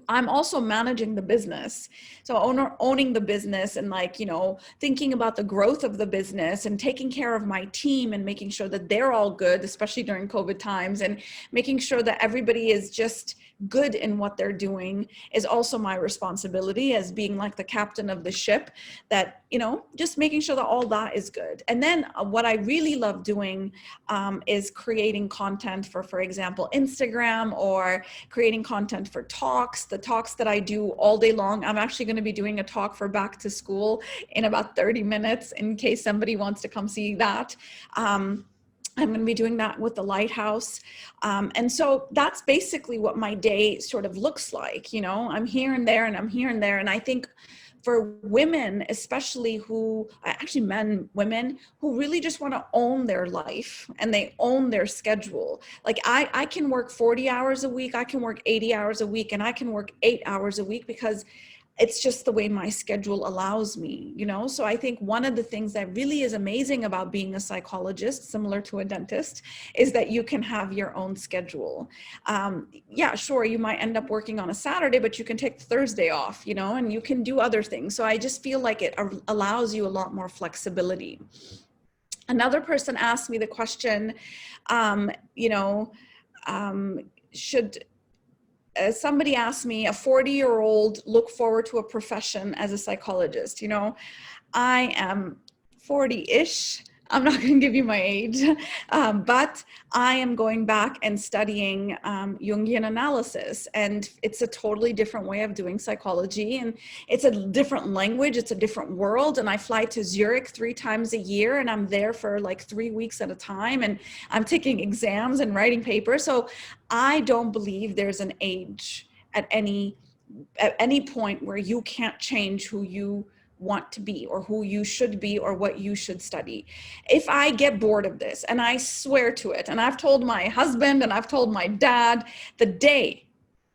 Speaker 1: I'm also managing the business. So owning the business and thinking about the growth of the business and taking care of my team and making sure that they're all good, especially during COVID times, and making sure that everybody is just good in what they're doing is also my responsibility as being like the captain of the ship, that, just making sure that all that is good. And then what I really love doing is creating content for example, Instagram, or creating content for talks. The talks that I do all day long, I'm actually going to be doing a talk for back to school in about 30 minutes in case somebody wants to come see that. I'm going to be doing that with the Lighthouse. And so that's basically what my day sort of looks like. I'm here and there and I'm here and there. And I think for women, especially women who really just want to own their life and they own their schedule. Like I can work 40 hours a week, I can work 80 hours a week, and I can work 8 hours a week because it's just the way my schedule allows me, So I think one of the things that really is amazing about being a psychologist, similar to a dentist, is that you can have your own schedule. Yeah, sure, you might end up working on a Saturday, but you can take Thursday off, and you can do other things. So I just feel like it allows you a lot more flexibility. Another person asked me the question, somebody asked me, a 40-year-old look forward to a profession as a psychologist. I am 40-ish. I'm not going to give you my age, but I am going back and studying Jungian analysis, and it's a totally different way of doing psychology, and it's a different language, it's a different world, and I fly to Zurich 3 times a year, and I'm there for 3 weeks at a time, and I'm taking exams and writing papers. So I don't believe there's an age at any point where you can't change who you want to be or who you should be or what you should study. If I get bored of this, and I swear to it, and I've told my husband and I've told my dad, the day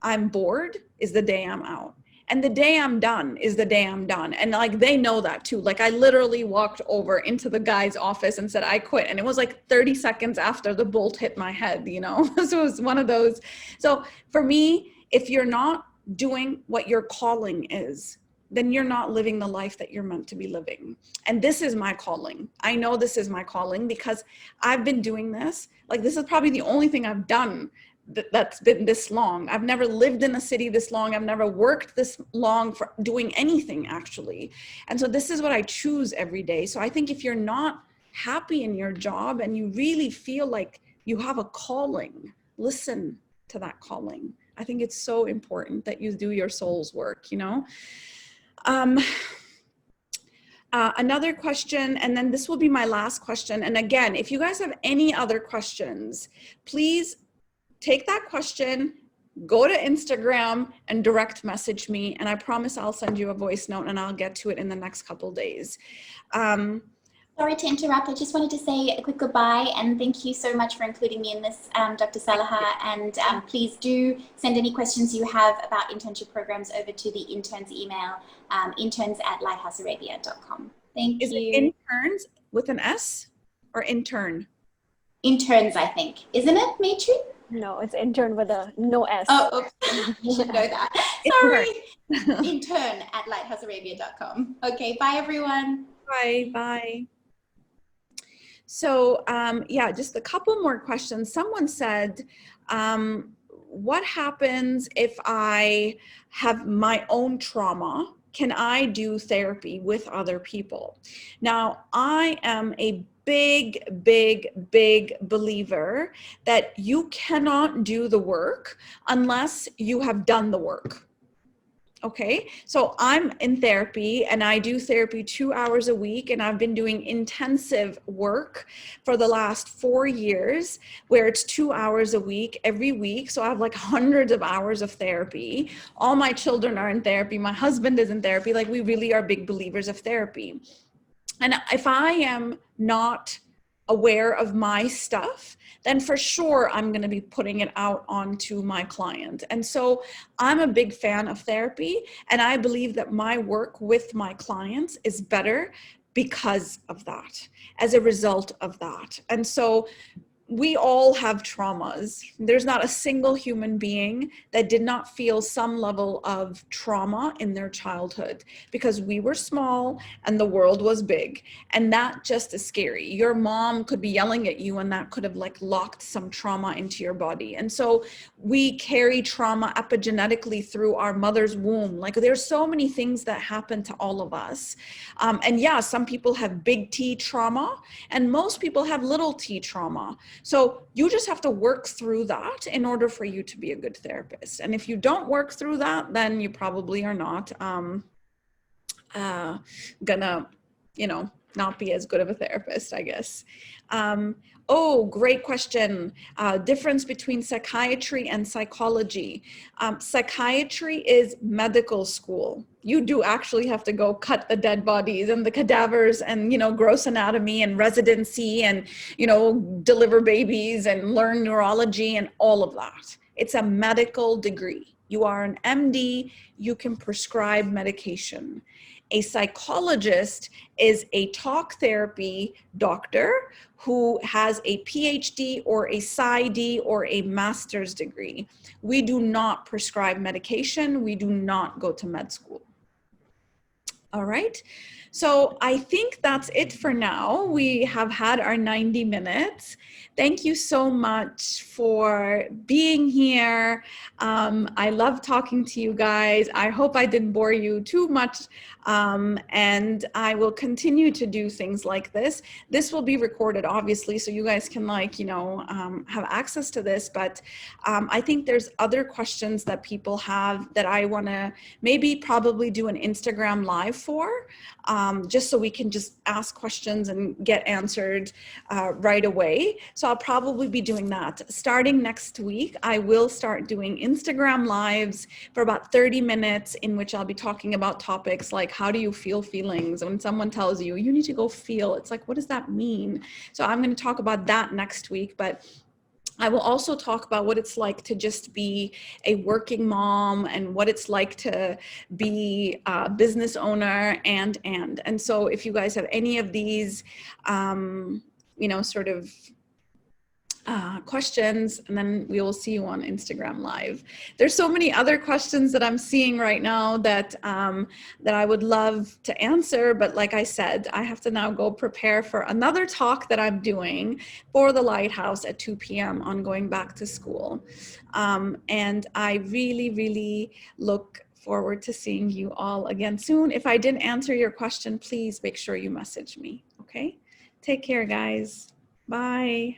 Speaker 1: I'm bored is the day I'm out. And the day I'm done is the day I'm done. And they know that too. I literally walked over into the guy's office and said, I quit. And it was 30 seconds after the bolt hit my head, So it was one of those. So for me, if you're not doing what your calling is, then you're not living the life that you're meant to be living. And this is my calling. I know this is my calling because I've been doing this. Like, this is probably the only thing I've done that's been this long. I've never lived in a city this long. I've never worked this long for doing anything, actually. And so this is what I choose every day. So I think if you're not happy in your job and you really feel like you have a calling, listen to that calling. I think it's so important that you do your soul's work, you know? Another question, and then this will be my last question. And again, if you guys have any other questions, please take that question, go to Instagram and direct message me. And I promise I'll send you a voice note and I'll get to it in the next couple days.
Speaker 2: Sorry to interrupt. I just wanted to say a quick goodbye and thank you so much for including me in this, Dr. Saliha. And please do send any questions you have about internship programs over to the interns email, interns@lighthousearabia.com. Thank you.
Speaker 1: Is it interns with an S or intern?
Speaker 2: Interns, I think. Isn't it, Maitri?
Speaker 3: No, it's intern with a no S.
Speaker 2: Oh, oops. You should know that. Sorry. intern@lighthousearabia.com. Okay, bye everyone.
Speaker 1: Bye, bye. So yeah, just a couple more questions. Someone said, what happens if I have my own trauma? Can I do therapy with other people? Now, I am a big believer that you cannot do the work unless you have done the work. Okay, so I'm in therapy and I do therapy 2 hours a week, and I've been doing intensive work for the last 4 years where it's 2 hours a week every week. So I have like hundreds of hours of therapy. All my children are in therapy. My husband is in therapy. Like, we really are big believers of therapy. And if I am not aware of my stuff, then for sure I'm going to be putting it out onto my client. And so I'm a big fan of therapy, and I believe that my work with my clients is better because of that, as a result of that. And so we all have traumas. There's not a single human being that did not feel some level of trauma in their childhood, because we were small and the world was big, and that just is scary. Your mom could be yelling at you and that could have like locked some trauma into your body. And so we carry trauma epigenetically through our mother's womb. Like, there's so many things that happen to all of us. And yeah, some people have big T trauma and most people have little t trauma. So you just have to work through that in order for you to be a good therapist. And if you don't work through that, then you probably are not gonna, you know, not be as good of a therapist, I guess. Oh, great question. Difference between psychiatry and psychology. Psychiatry is medical school. You do actually have to go cut the dead bodies and the cadavers and, you know, gross anatomy and residency and, you know, deliver babies and learn neurology and all of that. It's a medical degree. You are an MD, you can prescribe medication. A psychologist is a talk therapy doctor who has a PhD or a PsyD or a master's degree. We do not prescribe medication. We do not go to med school. All right. So I think that's it for now. We have had our 90 minutes. Thank you so much for being here. I love talking to you guys. I hope I didn't bore you too much. And I will continue to do things like this. This will be recorded, obviously, so you guys can, like, you know, have access to this. But I think there's other questions that people have that I want to probably do an Instagram live for, just so we can just ask questions and get answered right away. So I'll probably be doing that. Starting next week, I will start doing Instagram lives for about 30 minutes, in which I'll be talking about topics like, how do you feel feelings? When someone tells you, you need to go feel, it's like, what does that mean? So I'm going to talk about that next week, but I will also talk about what it's like to just be a working mom and what it's like to be a business owner and so if you guys have any of these, you know, sort of questions, and then we will see you on Instagram Live. There's so many other questions that I'm seeing right now that that I would love to answer, but like I said, I have to now go prepare for another talk that I'm doing for the Lighthouse at 2 p.m. on going back to school. And I really, really look forward to seeing you all again soon. If I didn't answer your question, please make sure you message me, okay? Take care, guys. Bye.